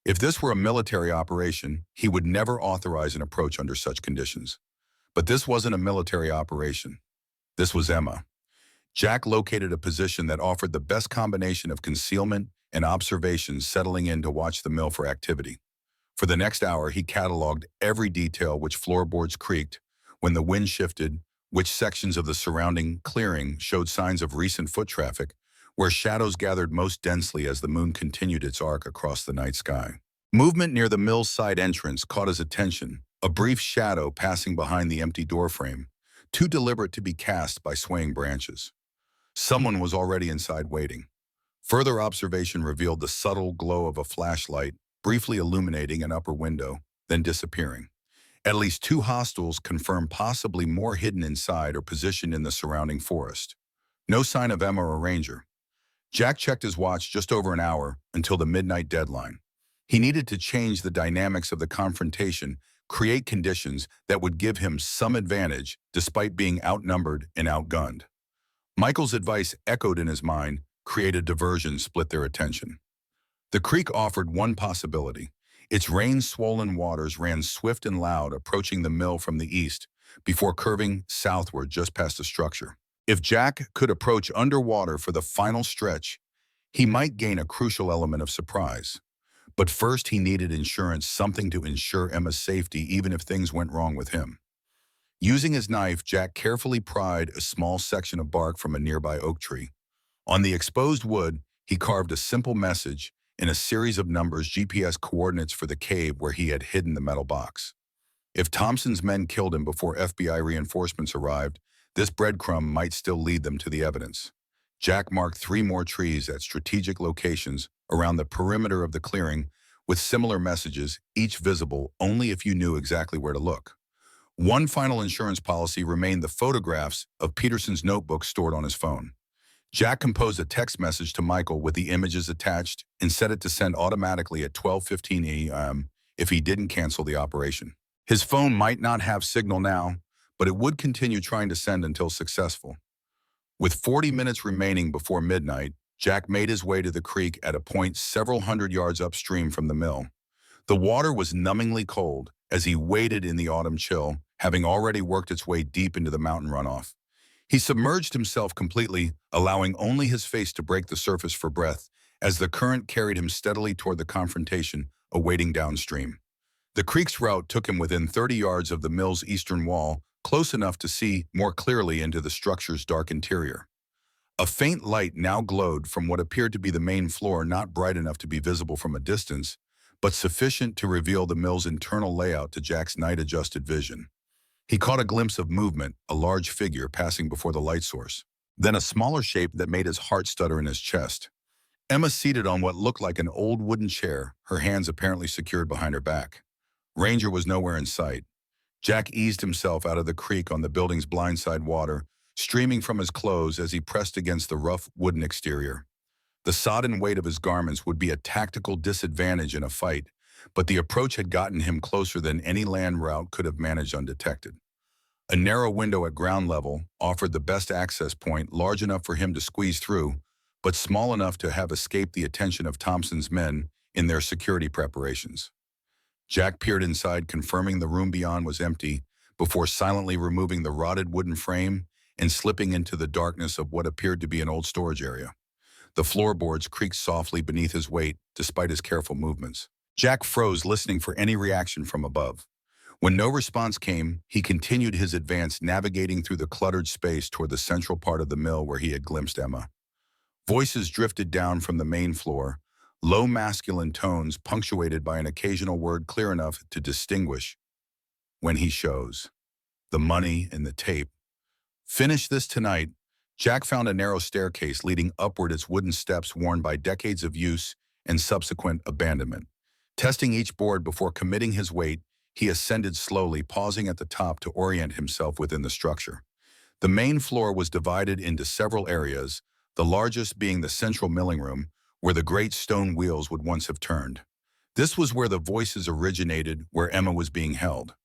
If this were a military operation, he would never authorize an approach under such conditions. But this wasn't a military operation. This was Emma. Jack located a position that offered the best combination of concealment and observation, settling in to watch the mill for activity. For the next hour, he cataloged every detail: which floorboards creaked when the wind shifted, which sections of the surrounding clearing showed signs of recent foot traffic, where shadows gathered most densely as the moon continued its arc across the night sky. Movement near the mill's side entrance caught his attention, a brief shadow passing behind the empty doorframe, too deliberate to be cast by swaying branches. Someone was already inside waiting. Further observation revealed the subtle glow of a flashlight, briefly illuminating an upper window, then disappearing. At least two hostiles confirmed, possibly more hidden inside or positioned in the surrounding forest. No sign of Emma or Ranger. Jack checked his watch: just over an hour until the midnight deadline. He needed to change the dynamics of the confrontation, create conditions that would give him some advantage despite being outnumbered and outgunned. Michael's advice echoed in his mind: create a diversion, split their attention. The creek offered one possibility. Its rain-swollen waters ran swift and loud, approaching the mill from the east, before curving southward just past the structure. If Jack could approach underwater for the final stretch, he might gain a crucial element of surprise. But first, he needed insurance, something to ensure Emma's safety even if things went wrong with him. Using his knife, Jack carefully pried a small section of bark from a nearby oak tree. On the exposed wood, he carved a simple message in a series of numbers: GPS coordinates for the cave where he had hidden the metal box. If Thompson's men killed him before FBI reinforcements arrived, this breadcrumb might still lead them to the evidence. Jack marked 3 more trees at strategic locations around the perimeter of the clearing with similar messages, each visible only if you knew exactly where to look. One final insurance policy remained: the photographs of Peterson's notebook stored on his phone. Jack composed a text message to Michael with the images attached and set it to send automatically at 12:15 a.m. if he didn't cancel the operation. His phone might not have signal now, but it would continue trying to send until successful. With 40 minutes remaining before midnight, Jack made his way to the creek at a point several hundred yards upstream from the mill. The water was numbingly cold as he waded in the autumn chill, having already worked its way deep into the mountain runoff. He submerged himself completely, allowing only his face to break the surface for breath as the current carried him steadily toward the confrontation awaiting downstream. The creek's route took him within 30 yards of the mill's eastern wall, close enough to see more clearly into the structure's dark interior. A faint light now glowed from what appeared to be the main floor, not bright enough to be visible from a distance, but sufficient to reveal the mill's internal layout to Jack's night-adjusted vision. He caught a glimpse of movement, a large figure passing before the light source, then a smaller shape that made his heart stutter in his chest. Emma seated on what looked like an old wooden chair, her hands apparently secured behind her back. Ranger was nowhere in sight. Jack eased himself out of the creek on the building's blindside, water streaming from his clothes as he pressed against the rough wooden exterior. The sodden weight of his garments would be a tactical disadvantage in a fight, but the approach had gotten him closer than any land route could have managed undetected. A narrow window at ground level offered the best access point, large enough for him to squeeze through, but small enough to have escaped the attention of Thompson's men in their security preparations. Jack peered inside, confirming the room beyond was empty, before silently removing the rotted wooden frame and slipping into the darkness of what appeared to be an old storage area. The floorboards creaked softly beneath his weight, despite his careful movements. Jack froze, listening for any reaction from above. When no response came, he continued his advance, navigating through the cluttered space toward the central part of the mill where he had glimpsed Emma. Voices drifted down from the main floor, low masculine tones punctuated by an occasional word clear enough to distinguish when he shows. The money and the tape. Finish this tonight. Jack found a narrow staircase leading upward, its wooden steps worn by decades of use and subsequent abandonment. Testing each board before committing his weight, he ascended slowly, pausing at the top to orient himself within the structure. The main floor was divided into several areas, the largest being the central milling room, where the great stone wheels would once have turned. This was where the voices originated, where Emma was being held.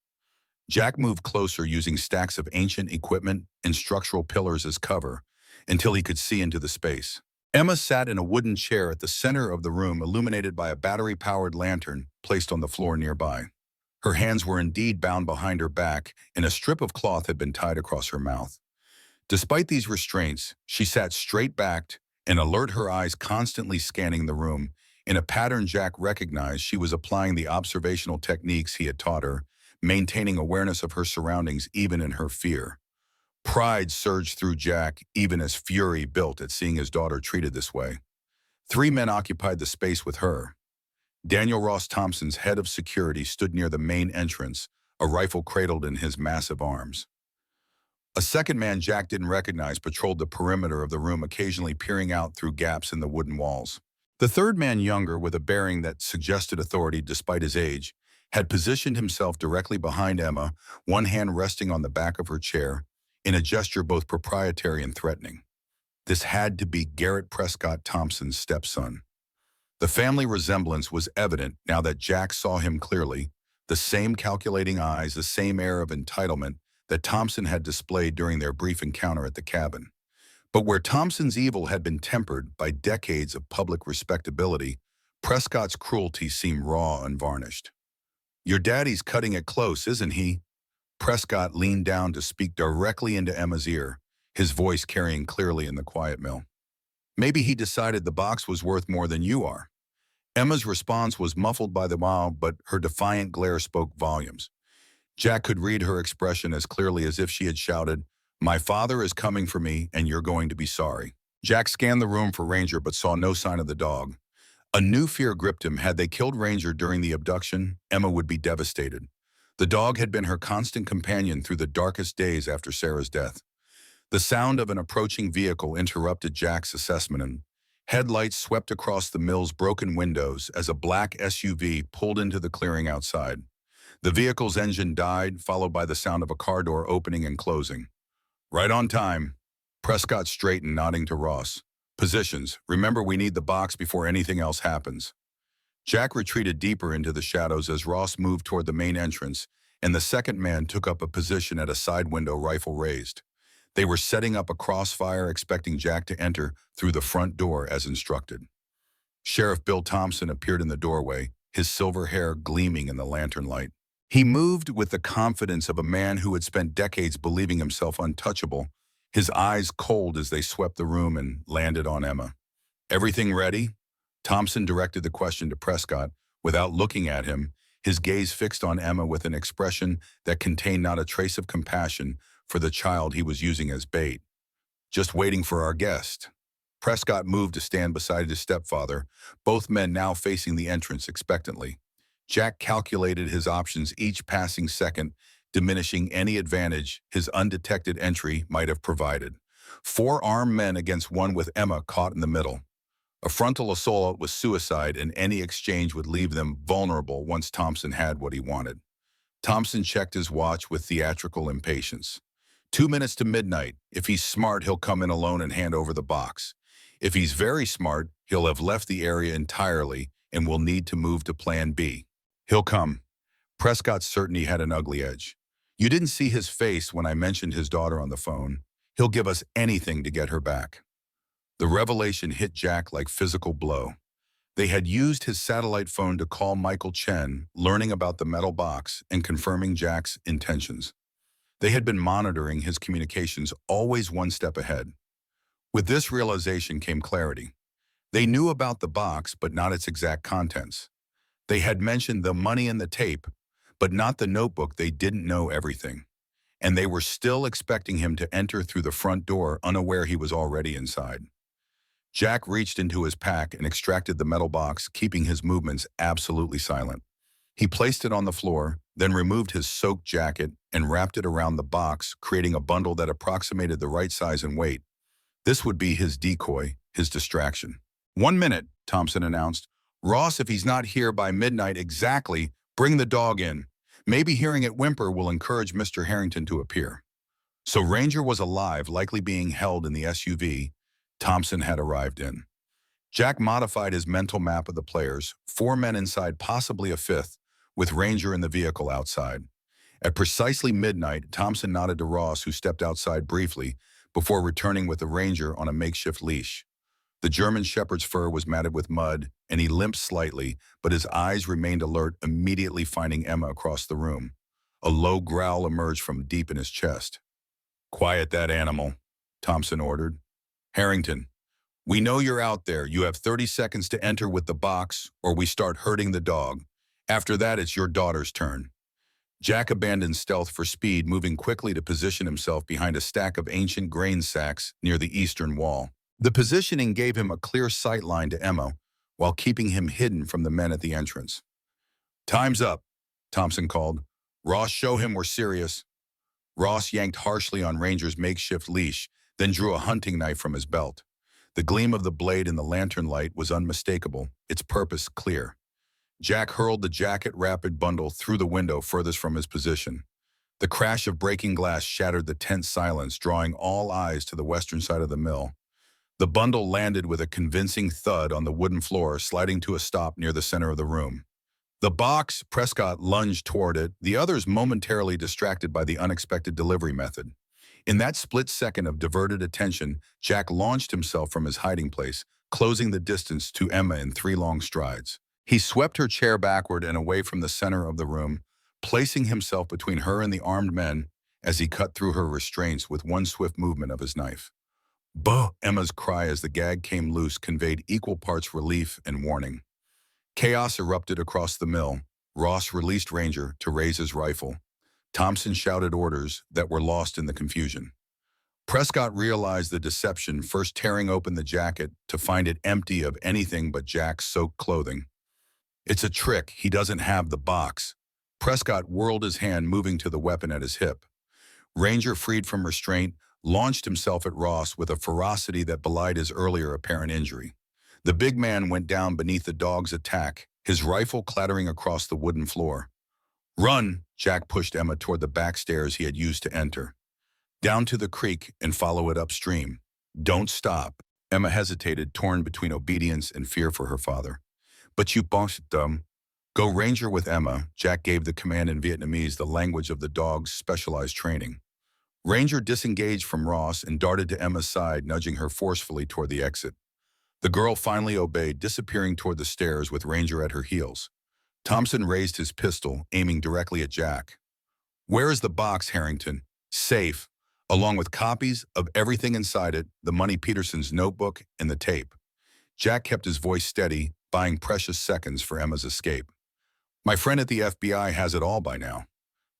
Jack moved closer using stacks of ancient equipment and structural pillars as cover until he could see into the space. Emma sat in a wooden chair at the center of the room, illuminated by a battery-powered lantern placed on the floor nearby. Her hands were indeed bound behind her back, and a strip of cloth had been tied across her mouth. Despite these restraints, she sat straight-backed and alert, her eyes constantly scanning the room. In a pattern Jack recognized, she was applying the observational techniques he had taught her, maintaining awareness of her surroundings even in her fear. Pride surged through Jack, even as fury built at seeing his daughter treated this way. 3 men occupied the space with her. Daniel Ross Thompson's head of security stood near the main entrance, a rifle cradled in his massive arms. A second man Jack didn't recognize patrolled the perimeter of the room, occasionally peering out through gaps in the wooden walls. The third man, younger, with a bearing that suggested authority despite his age, had positioned himself directly behind Emma, one hand resting on the back of her chair, in a gesture both proprietary and threatening. This had to be Garrett Prescott Thompson's stepson. The family resemblance was evident now that Jack saw him clearly, the same calculating eyes, the same air of entitlement that Thompson had displayed during their brief encounter at the cabin. But where Thompson's evil had been tempered by decades of public respectability, Prescott's cruelty seemed raw and varnished. "Your daddy's cutting it close, isn't he?" Prescott leaned down to speak directly into Emma's ear, his voice carrying clearly in the quiet mill. "Maybe he decided the box was worth more than you are." Emma's response was muffled by the mile, but her defiant glare spoke volumes. Jack could read her expression as clearly as if she had shouted, "My father is coming for me, and you're going to be sorry." Jack scanned the room for Ranger but saw no sign of the dog. A new fear gripped him. Had they killed Ranger during the abduction, Emma would be devastated. The dog had been her constant companion through the darkest days after Sarah's death. The sound of an approaching vehicle interrupted Jack's assessment, and headlights swept across the mill's broken windows as a black SUV pulled into the clearing outside. The vehicle's engine died, followed by the sound of a car door opening and closing. "Right on time." Prescott straightened, nodding to Ross. "Positions. Remember, we need the box before anything else happens." Jack retreated deeper into the shadows as Ross moved toward the main entrance, and the second man took up a position at a side window, rifle raised. They were setting up a crossfire, expecting Jack to enter through the front door as instructed. Sheriff Bill Thompson appeared in the doorway, his silver hair gleaming in the lantern light. He moved with the confidence of a man who had spent decades believing himself untouchable, his eyes cold as they swept the room and landed on Emma. "Everything ready?" Thompson directed the question to Prescott. Without looking at him, his gaze fixed on Emma with an expression that contained not a trace of compassion for the child he was using as bait. "Just waiting for our guest." Prescott moved to stand beside his stepfather, both men now facing the entrance expectantly. Jack calculated his options, each passing second diminishing any advantage his undetected entry might have provided. 4 armed men against one with Emma caught in the middle. A frontal assault was suicide, and any exchange would leave them vulnerable once Thompson had what he wanted. Thompson checked his watch with theatrical impatience. 2 minutes to midnight. If he's smart, he'll come in alone and hand over the box. If he's very smart, he'll have left the area entirely and will need to move to Plan B. "He'll come." Prescott's certainty had an ugly edge. "You didn't see his face when I mentioned his daughter on the phone. He'll give us anything to get her back." The revelation hit Jack like physical blow. They had used his satellite phone to call Michael Chen, learning about the metal box and confirming Jack's intentions. They had been monitoring his communications, always one step ahead. With this realization came clarity. They knew about the box, but not its exact contents. They had mentioned the money in the tape, but not the notebook. They didn't know everything. And they were still expecting him to enter through the front door, unaware he was already inside. Jack reached into his pack and extracted the metal box, keeping his movements absolutely silent. He placed it on the floor, then removed his soaked jacket and wrapped it around the box, creating a bundle that approximated the right size and weight. This would be his decoy, his distraction. "1 minute, Thompson announced. "Ross, if he's not here by midnight exactly, bring the dog in. Maybe hearing it whimper will encourage Mr. Harrington to appear." So Ranger was alive, likely being held in the SUV Thompson had arrived in. Jack modified his mental map of the players, 4 men inside, possibly a fifth, with Ranger in the vehicle outside. At precisely midnight, Thompson nodded to Ross, who stepped outside briefly before returning with the Ranger on a makeshift leash. The German shepherd's fur was matted with mud, and he limped slightly, but his eyes remained alert, immediately finding Emma across the room. A low growl emerged from deep in his chest. "Quiet that animal," Thompson ordered. "Harrington, we know you're out there. You have 30 seconds to enter with the box, or we start hurting the dog. After that, it's your daughter's turn." Jack abandoned stealth for speed, moving quickly to position himself behind a stack of ancient grain sacks near the eastern wall. The positioning gave him a clear sight line to Emma, while keeping him hidden from the men at the entrance. "Time's up," Thompson called. "Ross, show him we're serious." Ross yanked harshly on Ranger's makeshift leash, then drew a hunting knife from his belt. The gleam of the blade in the lantern light was unmistakable, its purpose clear. Jack hurled the jacket-wrapped bundle through the window furthest from his position. The crash of breaking glass shattered the tense silence, drawing all eyes to the western side of the mill. The bundle landed with a convincing thud on the wooden floor, sliding to a stop near the center of the room. The box, Prescott lunged toward it, the others momentarily distracted by the unexpected delivery method. In that split second of diverted attention, Jack launched himself from his hiding place, closing the distance to Emma in 3 long strides. He swept her chair backward and away from the center of the room, placing himself between her and the armed men as he cut through her restraints with one swift movement of his knife. "Buh!" Emma's cry as the gag came loose conveyed equal parts relief and warning. Chaos erupted across the mill. Ross released Ranger to raise his rifle. Thompson shouted orders that were lost in the confusion. Prescott realized the deception, first tearing open the jacket to find it empty of anything but Jack's soaked clothing. "It's a trick. He doesn't have the box." Prescott whirled his hand, moving to the weapon at his hip. Ranger, freed from restraint, launched himself at Ross with a ferocity that belied his earlier apparent injury. The big man went down beneath the dog's attack, his rifle clattering across the wooden floor. "Run!" Jack pushed Emma toward the back stairs he had used to enter. "Down to the creek and follow it upstream. Don't stop." Emma hesitated, torn between obedience and fear for her father. "But you bossed them." "Go Ranger with Emma," Jack gave the command in Vietnamese, the language of the dog's specialized training. Ranger disengaged from Ross and darted to Emma's side, nudging her forcefully toward the exit. The girl finally obeyed, disappearing toward the stairs with Ranger at her heels. Thompson raised his pistol, aiming directly at Jack. "Where is the box, Harrington?" "Safe, along with copies of everything inside it, the money, Peterson's notebook, and the tape." Jack kept his voice steady, buying precious seconds for Emma's escape. "My friend at the FBI has it all by now."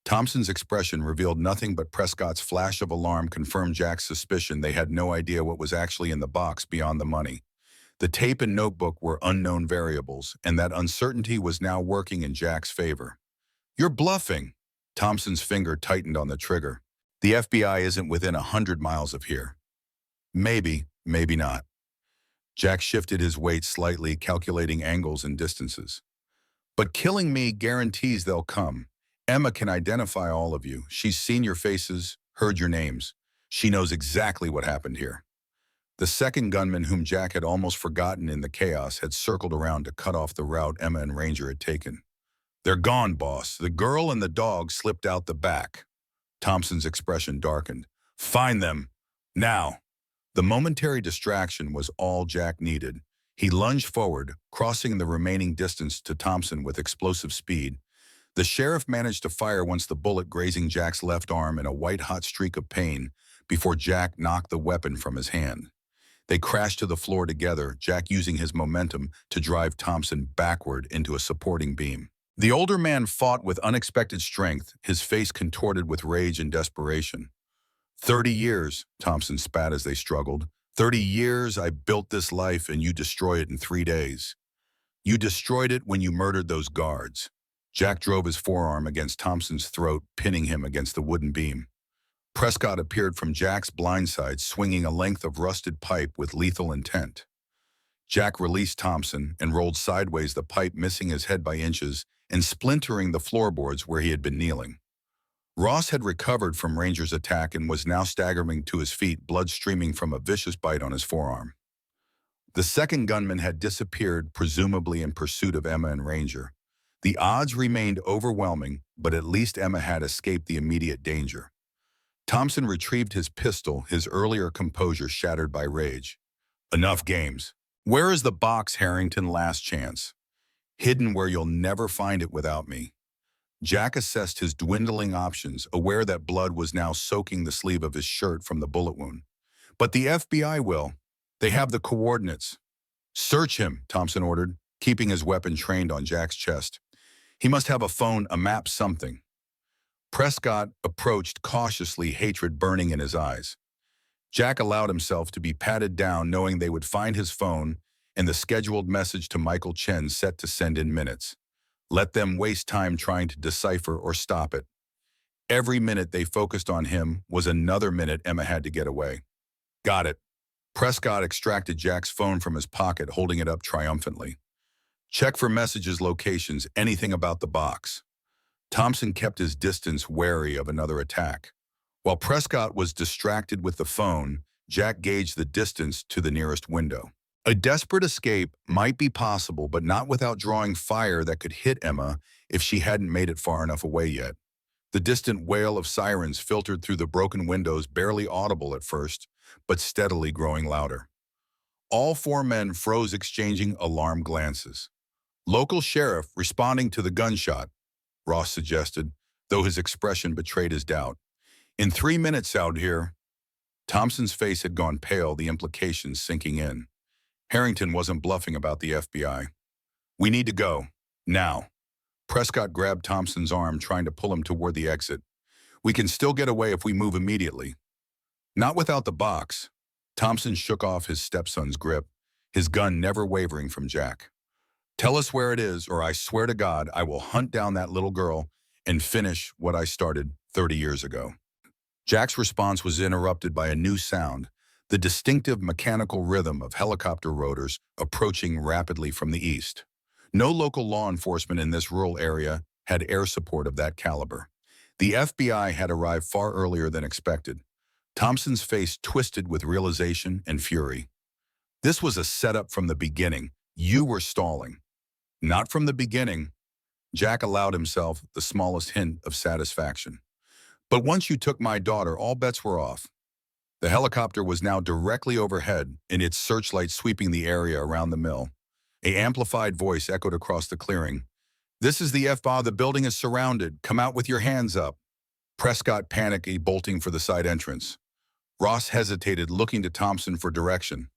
Thompson's expression revealed nothing, but Prescott's flash of alarm confirmed Jack's suspicion they had no idea what was actually in the box beyond the money. The tape and notebook were unknown variables, and that uncertainty was now working in Jack's favor. "You're bluffing." Thompson's finger tightened on the trigger. "The FBI isn't within 100 miles of here." "Maybe, maybe not." Jack shifted his weight slightly, calculating angles and distances. "But killing me guarantees they'll come. Emma can identify all of you. She's seen your faces, heard your names. She knows exactly what happened here." The second gunman, whom Jack had almost forgotten in the chaos, had circled around to cut off the route Emma and Ranger had taken. "They're gone, boss. The girl and the dog slipped out the back." Thompson's expression darkened. "Find them. Now." The momentary distraction was all Jack needed. He lunged forward, crossing the remaining distance to Thompson with explosive speed. The sheriff managed to fire once, the bullet grazing Jack's left arm in a white-hot streak of pain before Jack knocked the weapon from his hand. They crashed to the floor together, Jack using his momentum to drive Thompson backward into a supporting beam. The older man fought with unexpected strength, his face contorted with rage and desperation. 30 years, Thompson spat as they struggled. 30 years I built this life, and you destroy it in 3 days. You destroyed it when you murdered those guards." Jack drove his forearm against Thompson's throat, pinning him against the wooden beam. Prescott appeared from Jack's blind side, swinging a length of rusted pipe with lethal intent. Jack released Thompson and rolled sideways, the pipe missing his head by inches and splintering the floorboards where he had been kneeling. Ross had recovered from Ranger's attack and was now staggering to his feet, blood streaming from a vicious bite on his forearm. The second gunman had disappeared, presumably in pursuit of Emma and Ranger. The odds remained overwhelming, but at least Emma had escaped the immediate danger. Thompson retrieved his pistol, his earlier composure shattered by rage. Enough games. Where is the box, Harrington? Last chance. Hidden where you'll never find it without me. Jack assessed his dwindling options, aware that blood was now soaking the sleeve of his shirt from the bullet wound. But the FBI will. They have the coordinates. Search him, Thompson ordered, keeping his weapon trained on Jack's chest. He must have a phone, a map, something. Prescott approached cautiously, hatred burning in his eyes. Jack allowed himself to be patted down, knowing they would find his phone and the scheduled message to Michael Chen set to send in minutes. Let them waste time trying to decipher or stop it. Every minute they focused on him was another minute Emma had to get away. Got it. Prescott extracted Jack's phone from his pocket, holding it up triumphantly. Check for messages, locations, anything about the box. Thompson kept his distance, wary of another attack. While Prescott was distracted with the phone, Jack gauged the distance to the nearest window. A desperate escape might be possible, but not without drawing fire that could hit Emma if she hadn't made it far enough away yet. The distant wail of sirens filtered through the broken windows, barely audible at first, but steadily growing louder. All four men froze, exchanging alarmed glances. Local sheriff responding to the gunshot, Ross suggested, though his expression betrayed his doubt. In 3 minutes out here. Thompson's face had gone pale, the implications sinking in. Harrington wasn't bluffing about the FBI. We need to go. Now. Prescott grabbed Thompson's arm, trying to pull him toward the exit. We can still get away if we move immediately. Not without the box. Thompson shook off his stepson's grip, his gun never wavering from Jack. Tell us where it is, or I swear to God I will hunt down that little girl and finish what I started 30 years ago. Jack's response was interrupted by a new sound, the distinctive mechanical rhythm of helicopter rotors approaching rapidly from the east. No local law enforcement in this rural area had air support of that caliber. The FBI had arrived far earlier than expected. Thompson's face twisted with realization and fury. This was a setup from the beginning. You were stalling. Not from the beginning. Jack allowed himself the smallest hint of satisfaction. But once you took my daughter, all bets were off. The helicopter was now directly overhead, in its searchlight sweeping the area around the mill. An amplified voice echoed across the clearing. This is the FBI. The building is surrounded. Come out with your hands up. Prescott panicked, bolting for the side entrance. Ross hesitated, looking to Thompson for direction.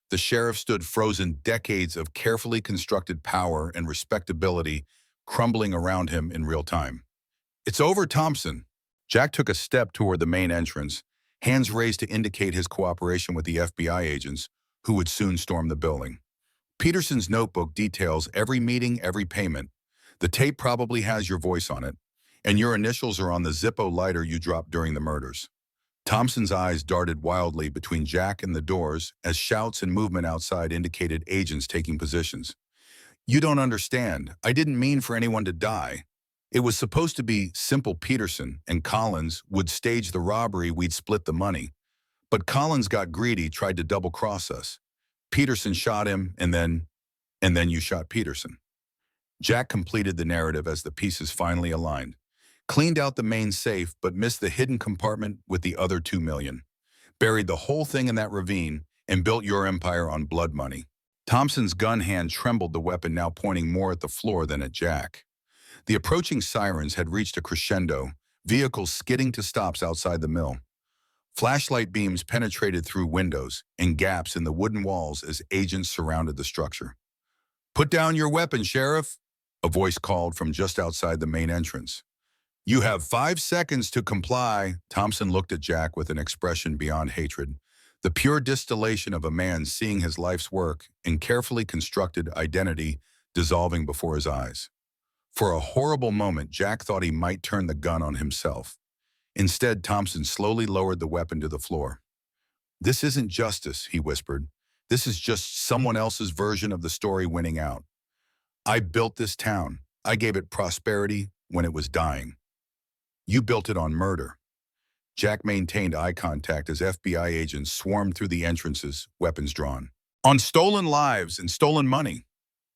The sheriff stood frozen, decades of carefully constructed power and respectability crumbling around him in real time. It's over, Thompson. Jack took a step toward the main entrance, hands raised to indicate his cooperation with the FBI agents, who would soon storm the building. Peterson's notebook details every meeting, every payment. The tape probably has your voice on it, and your initials are on the Zippo lighter you dropped during the murders. Thompson's eyes darted wildly between Jack and the doors as shouts and movement outside indicated agents taking positions. You don't understand. I didn't mean for anyone to die. It was supposed to be simple. Peterson and Collins would stage the robbery, we'd split the money. But Collins got greedy, tried to double-cross us. Peterson shot him, and then you shot Peterson. Jack completed the narrative as the pieces finally aligned. Cleaned out the main safe, but missed the hidden compartment with the other $2 million. Buried the whole thing in that ravine and built your empire on blood money. Thompson's gun hand trembled, the weapon now pointing more at the floor than at Jack. The approaching sirens had reached a crescendo, vehicles skidding to stops outside the mill. Flashlight beams penetrated through windows and gaps in the wooden walls as agents surrounded the structure. Put down your weapon, Sheriff, a voice called from just outside the main entrance. You have 5 seconds to comply. Thompson looked at Jack with an expression beyond hatred, the pure distillation of a man seeing his life's work and carefully constructed identity dissolving before his eyes. For a horrible moment, Jack thought he might turn the gun on himself. Instead, Thompson slowly lowered the weapon to the floor. This isn't justice, he whispered. This is just someone else's version of the story winning out. I built this town. I gave it prosperity when it was dying. You built it on murder. Jack maintained eye contact as FBI agents swarmed through the entrances, weapons drawn. On stolen lives and stolen money.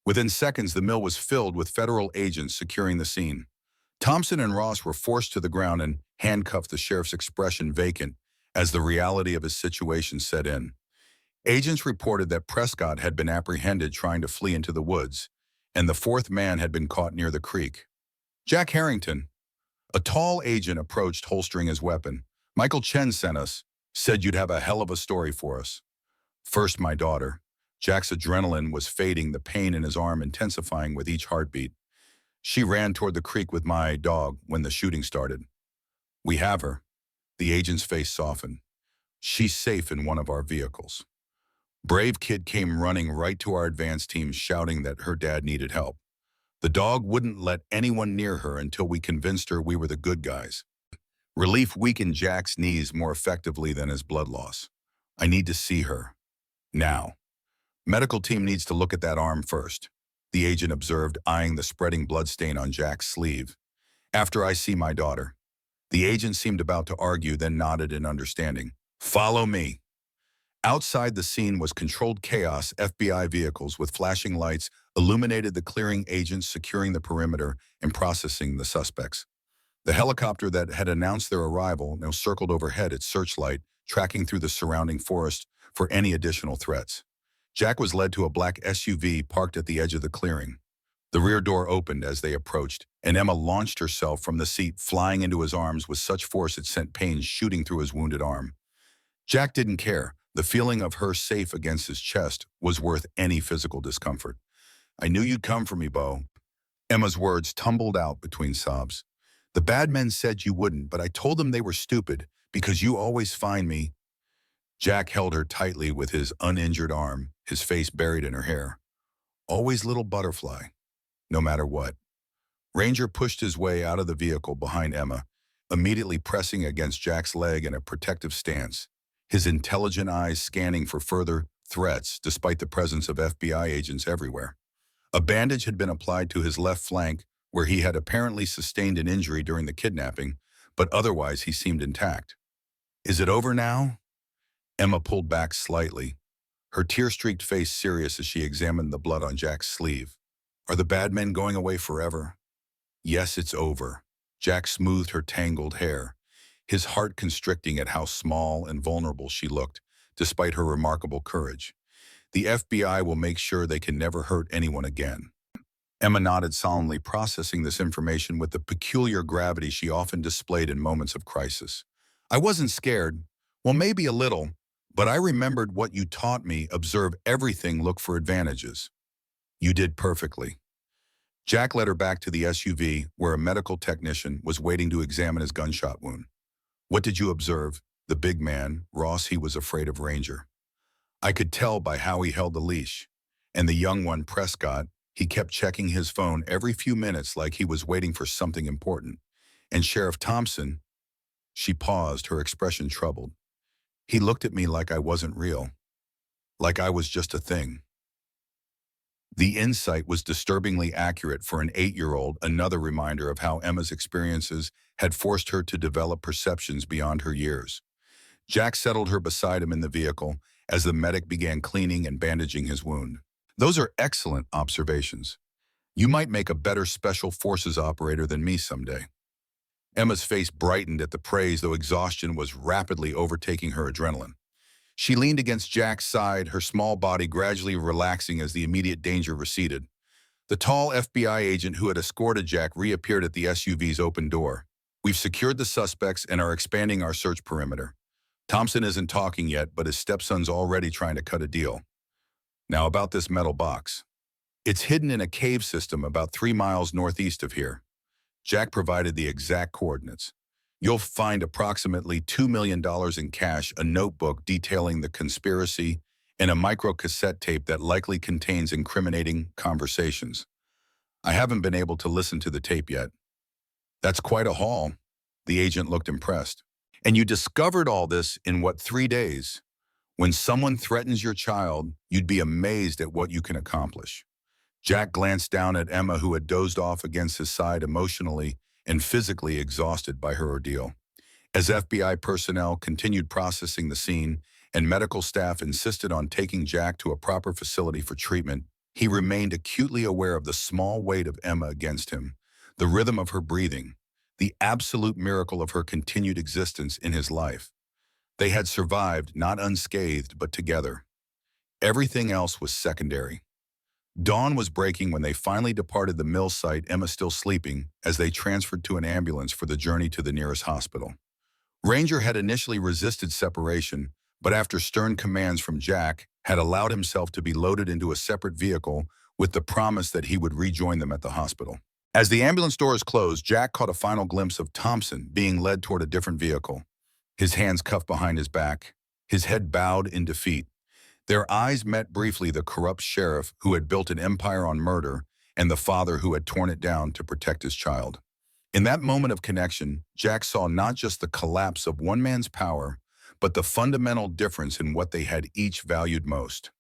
Within seconds, the mill was filled with federal agents securing the scene. Thompson and Ross were forced to the ground and handcuffed, the sheriff's expression vacant as the reality of his situation set in. Agents reported that Prescott had been apprehended trying to flee into the woods, and the fourth man had been caught near the creek. Jack Harrington, a tall agent, approached holstering his weapon. Michael Chen sent us, said you'd have a hell of a story for us. First, my daughter. Jack's adrenaline was fading, the pain in his arm intensifying with each heartbeat. She ran toward the creek with my dog when the shooting started. We have her. The agent's face softened. She's safe in one of our vehicles. Brave Kid came running right to our advance team, shouting that her dad needed help. The dog wouldn't let anyone near her until we convinced her we were the good guys. Relief weakened Jack's knees more effectively than his blood loss. I need to see her. Now. Medical team needs to look at that arm first, the agent observed, eyeing the spreading bloodstain on Jack's sleeve. After I see my daughter. The agent seemed about to argue, then nodded in understanding. Follow me. Outside the scene was controlled chaos. FBI vehicles with flashing lights illuminated the clearing, agents securing the perimeter and processing the suspects. The helicopter that had announced their arrival now circled overhead, its searchlight tracking through the surrounding forest for any additional threats. Jack was led to a black SUV parked at the edge of the clearing. The rear door opened as they approached, and Emma launched herself from the seat, flying into his arms with such force it sent pain shooting through his wounded arm. Jack didn't care. The feeling of her safe against his chest was worth any physical discomfort. I knew you'd come for me, Bo. Emma's words tumbled out between sobs. The bad men said you wouldn't, but I told them they were stupid because you always find me. Jack held her tightly with his uninjured arm, his face buried in her hair. Always little butterfly, no matter what. Ranger pushed his way out of the vehicle behind Emma, immediately pressing against Jack's leg in a protective stance, his intelligent eyes scanning for further threats despite the presence of FBI agents everywhere. A bandage had been applied to his left flank where he had apparently sustained an injury during the kidnapping, but otherwise he seemed intact. Is it over now? Emma pulled back slightly, her tear-streaked face serious as she examined the blood on Jack's sleeve. Are the bad men going away forever? Yes, it's over. Jack smoothed her tangled hair, his heart constricting at how small and vulnerable she looked, despite her remarkable courage. The FBI will make sure they can never hurt anyone again. Emma nodded solemnly, processing this information with the peculiar gravity she often displayed in moments of crisis. I wasn't scared. Well, maybe a little, but I remembered what you taught me: observe everything, look for advantages. You did perfectly. Jack led her back to the SUV, where a medical technician was waiting to examine his gunshot wound. What did you observe? The big man, Ross, he was afraid of Ranger. I could tell by how he held the leash. And the young one, Prescott, he kept checking his phone every few minutes like he was waiting for something important. And Sheriff Thompson, she paused, her expression troubled. He looked at me like I wasn't real, like I was just a thing. The insight was disturbingly accurate for an 8-year-old, another reminder of how Emma's experiences had forced her to develop perceptions beyond her years. Jack settled her beside him in the vehicle as the medic began cleaning and bandaging his wound. Those are excellent observations. You might make a better special forces operator than me someday. Emma's face brightened at the praise, though exhaustion was rapidly overtaking her adrenaline. She leaned against Jack's side, her small body gradually relaxing as the immediate danger receded. The tall FBI agent who had escorted Jack reappeared at the SUV's open door. We've secured the suspects and are expanding our search perimeter. Thompson isn't talking yet, but his stepson's already trying to cut a deal. Now about this metal box. It's hidden in a cave system about 3 miles northeast of here. Jack provided the exact coordinates. You'll find approximately $2 million in cash, a notebook detailing the conspiracy, and a micro-cassette tape that likely contains incriminating conversations. I haven't been able to listen to the tape yet. That's quite a haul. The agent looked impressed. And you discovered all this in what, 3 days? When someone threatens your child, you'd be amazed at what you can accomplish. Jack glanced down at Emma, who had dozed off against his side, emotionally and physically exhausted by her ordeal. As FBI personnel continued processing the scene, and medical staff insisted on taking Jack to a proper facility for treatment, he remained acutely aware of the small weight of Emma against him, the rhythm of her breathing, the absolute miracle of her continued existence in his life. They had survived, not unscathed, but together. Everything else was secondary. Dawn was breaking when they finally departed the mill site, Emma still sleeping, as they transferred to an ambulance for the journey to the nearest hospital. Ranger had initially resisted separation, but after stern commands from Jack, had allowed himself to be loaded into a separate vehicle with the promise that he would rejoin them at the hospital. As the ambulance doors closed, Jack caught a final glimpse of Thompson being led toward a different vehicle, his hands cuffed behind his back, his head bowed in defeat. Their eyes met briefly, the corrupt sheriff who had built an empire on murder and the father who had torn it down to protect his child. In that moment of connection, Jack saw not just the collapse of one man's power, but the fundamental difference in what they had each valued most.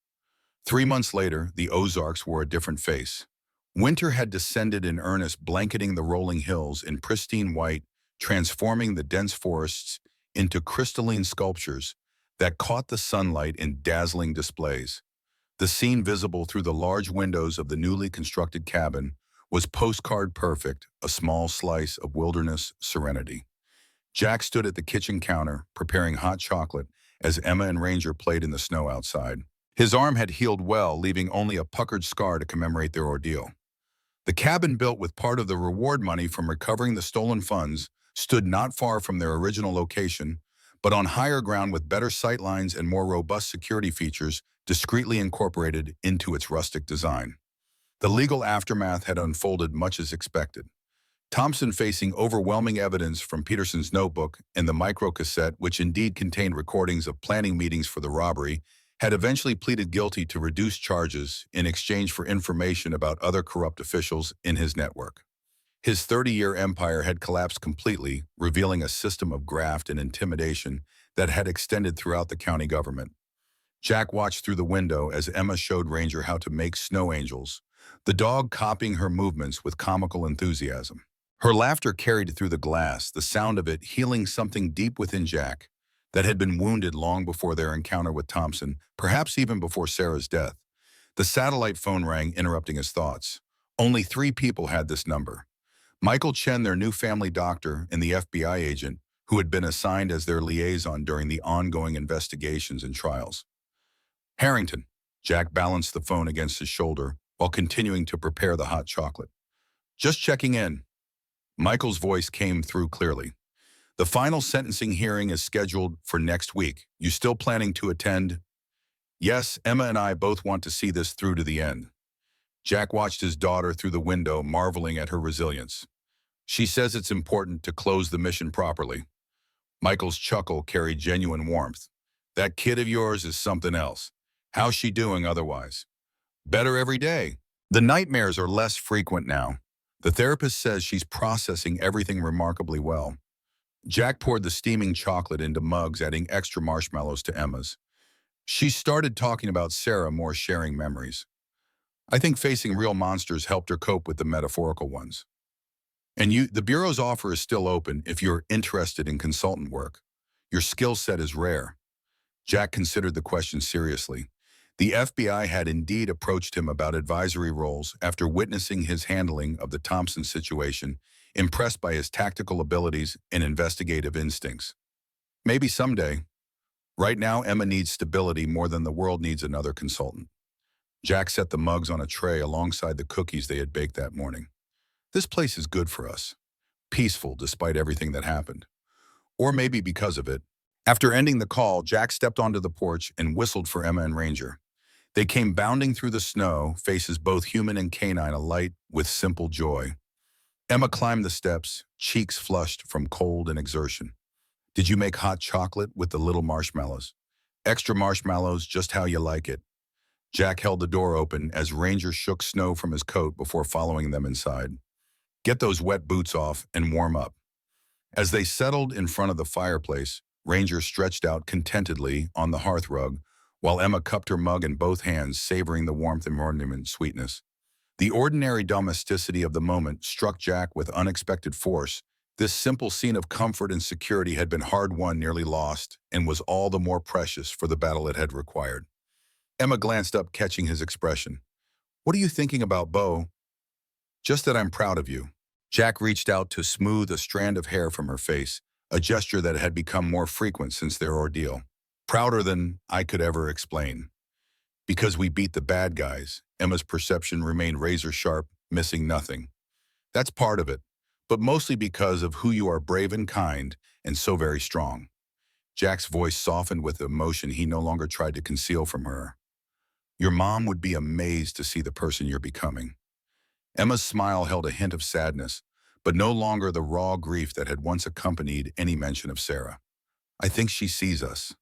3 months later, the Ozarks wore a different face. Winter had descended in earnest, blanketing the rolling hills in pristine white, transforming the dense forests into crystalline sculptures that caught the sunlight in dazzling displays. The scene visible through the large windows of the newly constructed cabin was postcard perfect, a small slice of wilderness serenity. Jack stood at the kitchen counter, preparing hot chocolate, as Emma and Ranger played in the snow outside. His arm had healed well, leaving only a puckered scar to commemorate their ordeal. The cabin, built with part of the reward money from recovering the stolen funds, stood not far from their original location, but on higher ground with better sightlines and more robust security features discreetly incorporated into its rustic design. The legal aftermath had unfolded much as expected. Thompson, facing overwhelming evidence from Peterson's notebook and the microcassette, which indeed contained recordings of planning meetings for the robbery, had eventually pleaded guilty to reduced charges in exchange for information about other corrupt officials in his network. His 30-year empire had collapsed completely, revealing a system of graft and intimidation that had extended throughout the county government. Jack watched through the window as Emma showed Ranger how to make snow angels, the dog copying her movements with comical enthusiasm. Her laughter carried through the glass, the sound of it healing something deep within Jack that had been wounded long before their encounter with Thompson, perhaps even before Sarah's death. The satellite phone rang, interrupting his thoughts. Only 3 people had this number. Michael Chen, their new family doctor, and the FBI agent who had been assigned as their liaison during the ongoing investigations and trials. Harrington. Jack balanced the phone against his shoulder while continuing to prepare the hot chocolate. Just checking in. Michael's voice came through clearly. The final sentencing hearing is scheduled for next week. You still planning to attend? Yes, Emma and I both want to see this through to the end. Jack watched his daughter through the window, marveling at her resilience. She says it's important to close the mission properly. Michael's chuckle carried genuine warmth. That kid of yours is something else. How's she doing otherwise? Better every day. The nightmares are less frequent now. The therapist says she's processing everything remarkably well. Jack poured the steaming chocolate into mugs, adding extra marshmallows to Emma's. She started talking about Sarah, more sharing memories. I think facing real monsters helped her cope with the metaphorical ones. And the Bureau's offer is still open if you're interested in consultant work. Your skill set is rare. Jack considered the question seriously. The FBI had indeed approached him about advisory roles after witnessing his handling of the Thompson situation, impressed by his tactical abilities and investigative instincts. Maybe someday. Right now, Emma needs stability more than the world needs another consultant. Jack set the mugs on a tray alongside the cookies they had baked that morning. This place is good for us. Peaceful despite everything that happened. Or maybe because of it. After ending the call, Jack stepped onto the porch and whistled for Emma and Ranger. They came bounding through the snow, faces both human and canine alight with simple joy. Emma climbed the steps, cheeks flushed from cold and exertion. Did you make hot chocolate with the little marshmallows? Extra marshmallows, just how you like it. Jack held the door open as Ranger shook snow from his coat before following them inside. Get those wet boots off and warm up. As they settled in front of the fireplace, Ranger stretched out contentedly on the hearth rug, while Emma cupped her mug in both hands, savoring the warmth and ornament sweetness. The ordinary domesticity of the moment struck Jack with unexpected force This simple scene of comfort and security had been hard-won, nearly lost, and was all the more precious for the battle it had required. Emma glanced up, catching his expression. "What are you thinking about, Beau?" "Just that I'm proud of you." Jack reached out to smooth a strand of hair from her face, a gesture that had become more frequent since their ordeal. "Prouder than I could ever explain. Because we beat the bad guys." Emma's perception remained razor-sharp, missing nothing. "That's part of it, but mostly because of who you are, brave and kind, and so very strong." Jack's voice softened with emotion he no longer tried to conceal from her. "Your mom would be amazed to see the person you're becoming." Emma's smile held a hint of sadness, but no longer the raw grief that had once accompanied any mention of Sarah. "I think she sees us.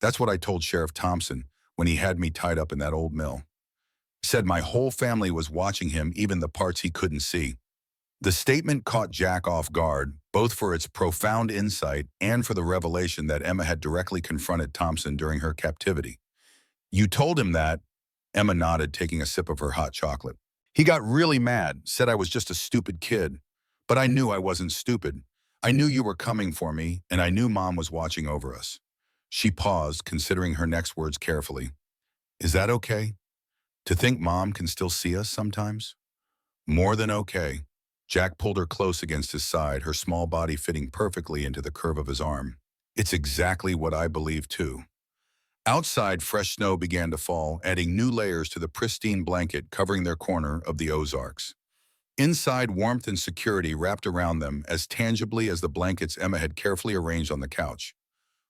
That's what I told Sheriff Thompson when he had me tied up in that old mill. Said my whole family was watching him, even the parts he couldn't see." The statement caught Jack off guard, both for its profound insight and for the revelation that Emma had directly confronted Thompson during her captivity. "You told him that?" Emma nodded, taking a sip of her hot chocolate. "He got really mad, said I was just a stupid kid. But I knew I wasn't stupid. I knew you were coming for me, and I knew Mom was watching over us." She paused, considering her next words carefully. "Is that okay? To think Mom can still see us sometimes?" "More than okay." Jack pulled her close against his side, her small body fitting perfectly into the curve of his arm. "It's exactly what I believe too." Outside, fresh snow began to fall, adding new layers to the pristine blanket covering their corner of the Ozarks. Inside, warmth and security wrapped around them as tangibly as the blankets Emma had carefully arranged on the couch.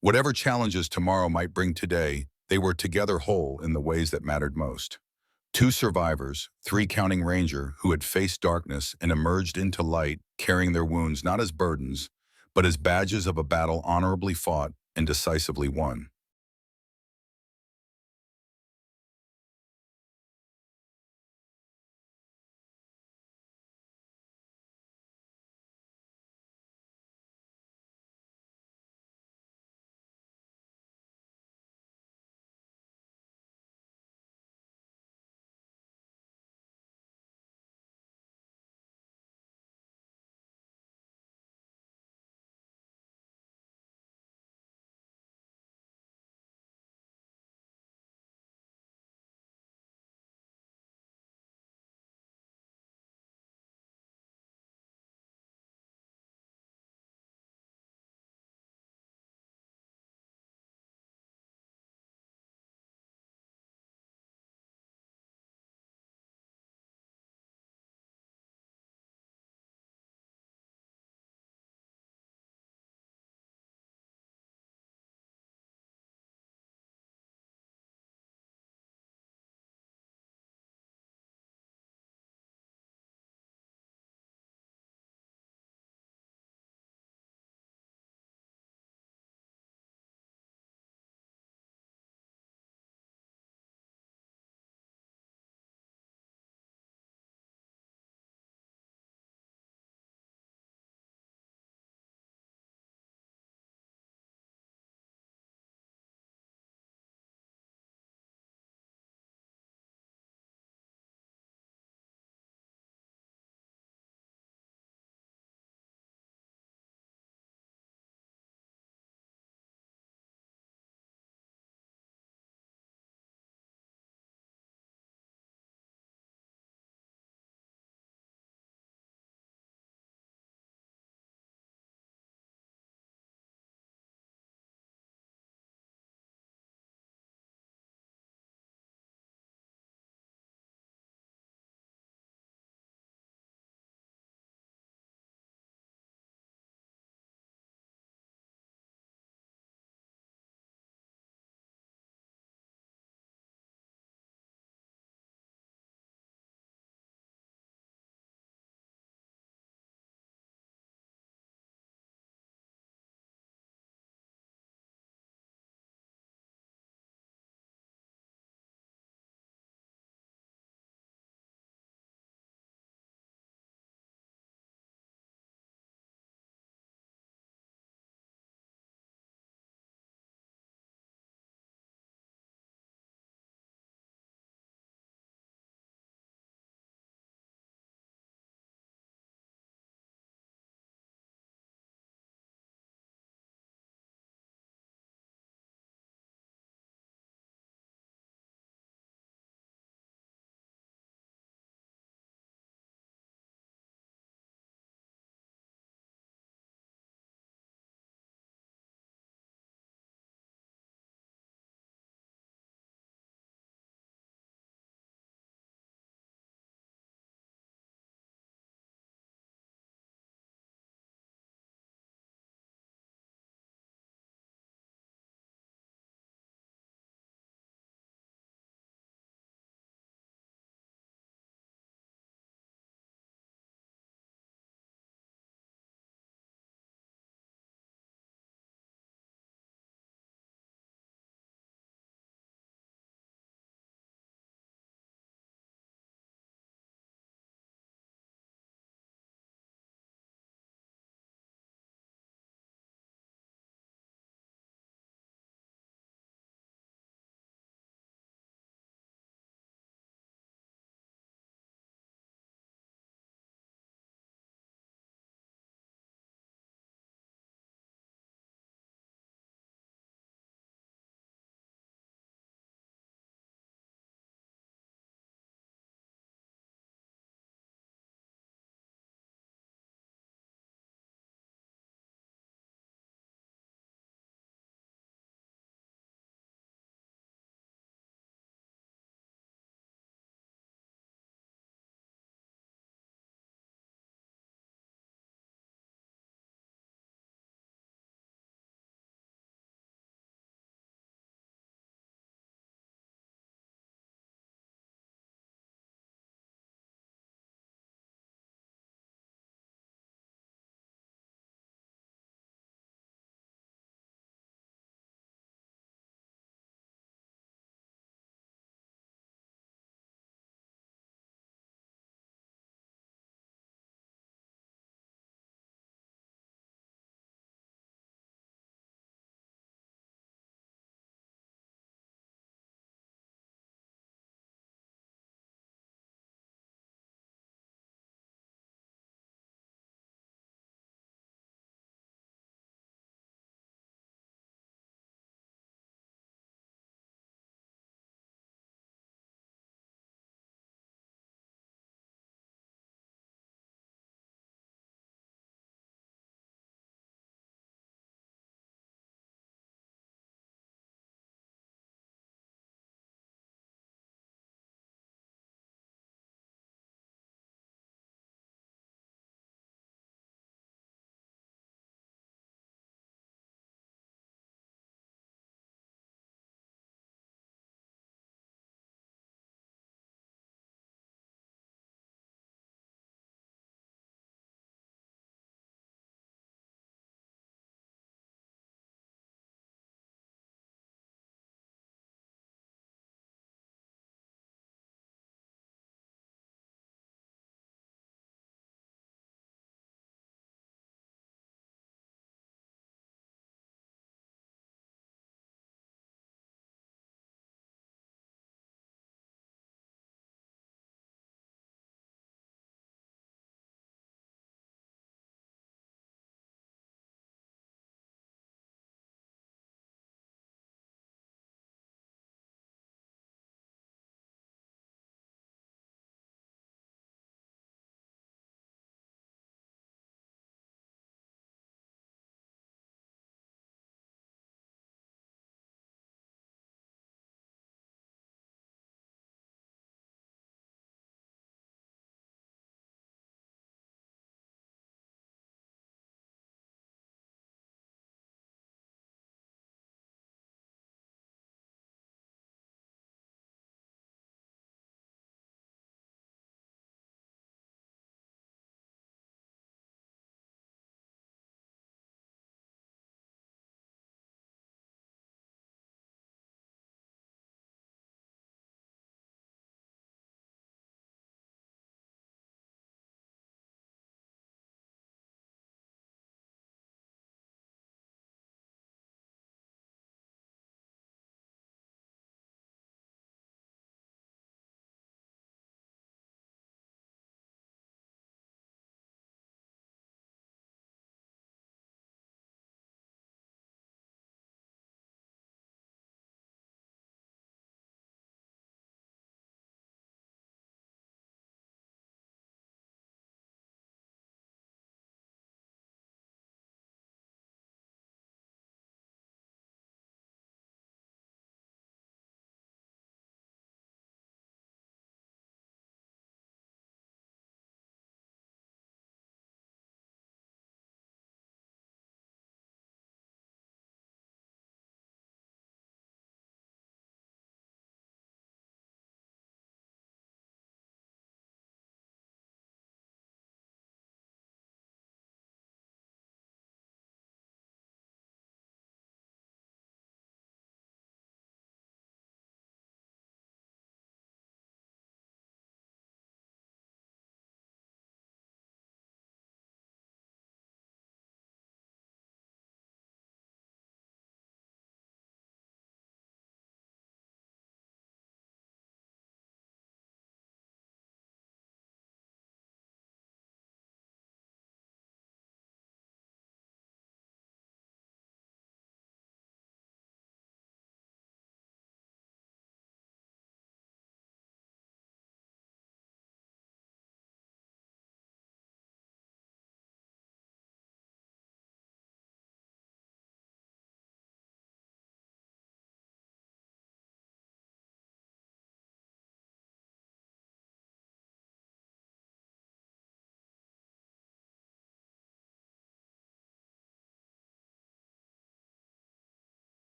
Whatever challenges tomorrow might bring today, they were together whole in the ways that mattered most. Two survivors, three counting Ranger, who had faced darkness and emerged into light, carrying their wounds not as burdens, but as badges of a battle honorably fought and decisively won.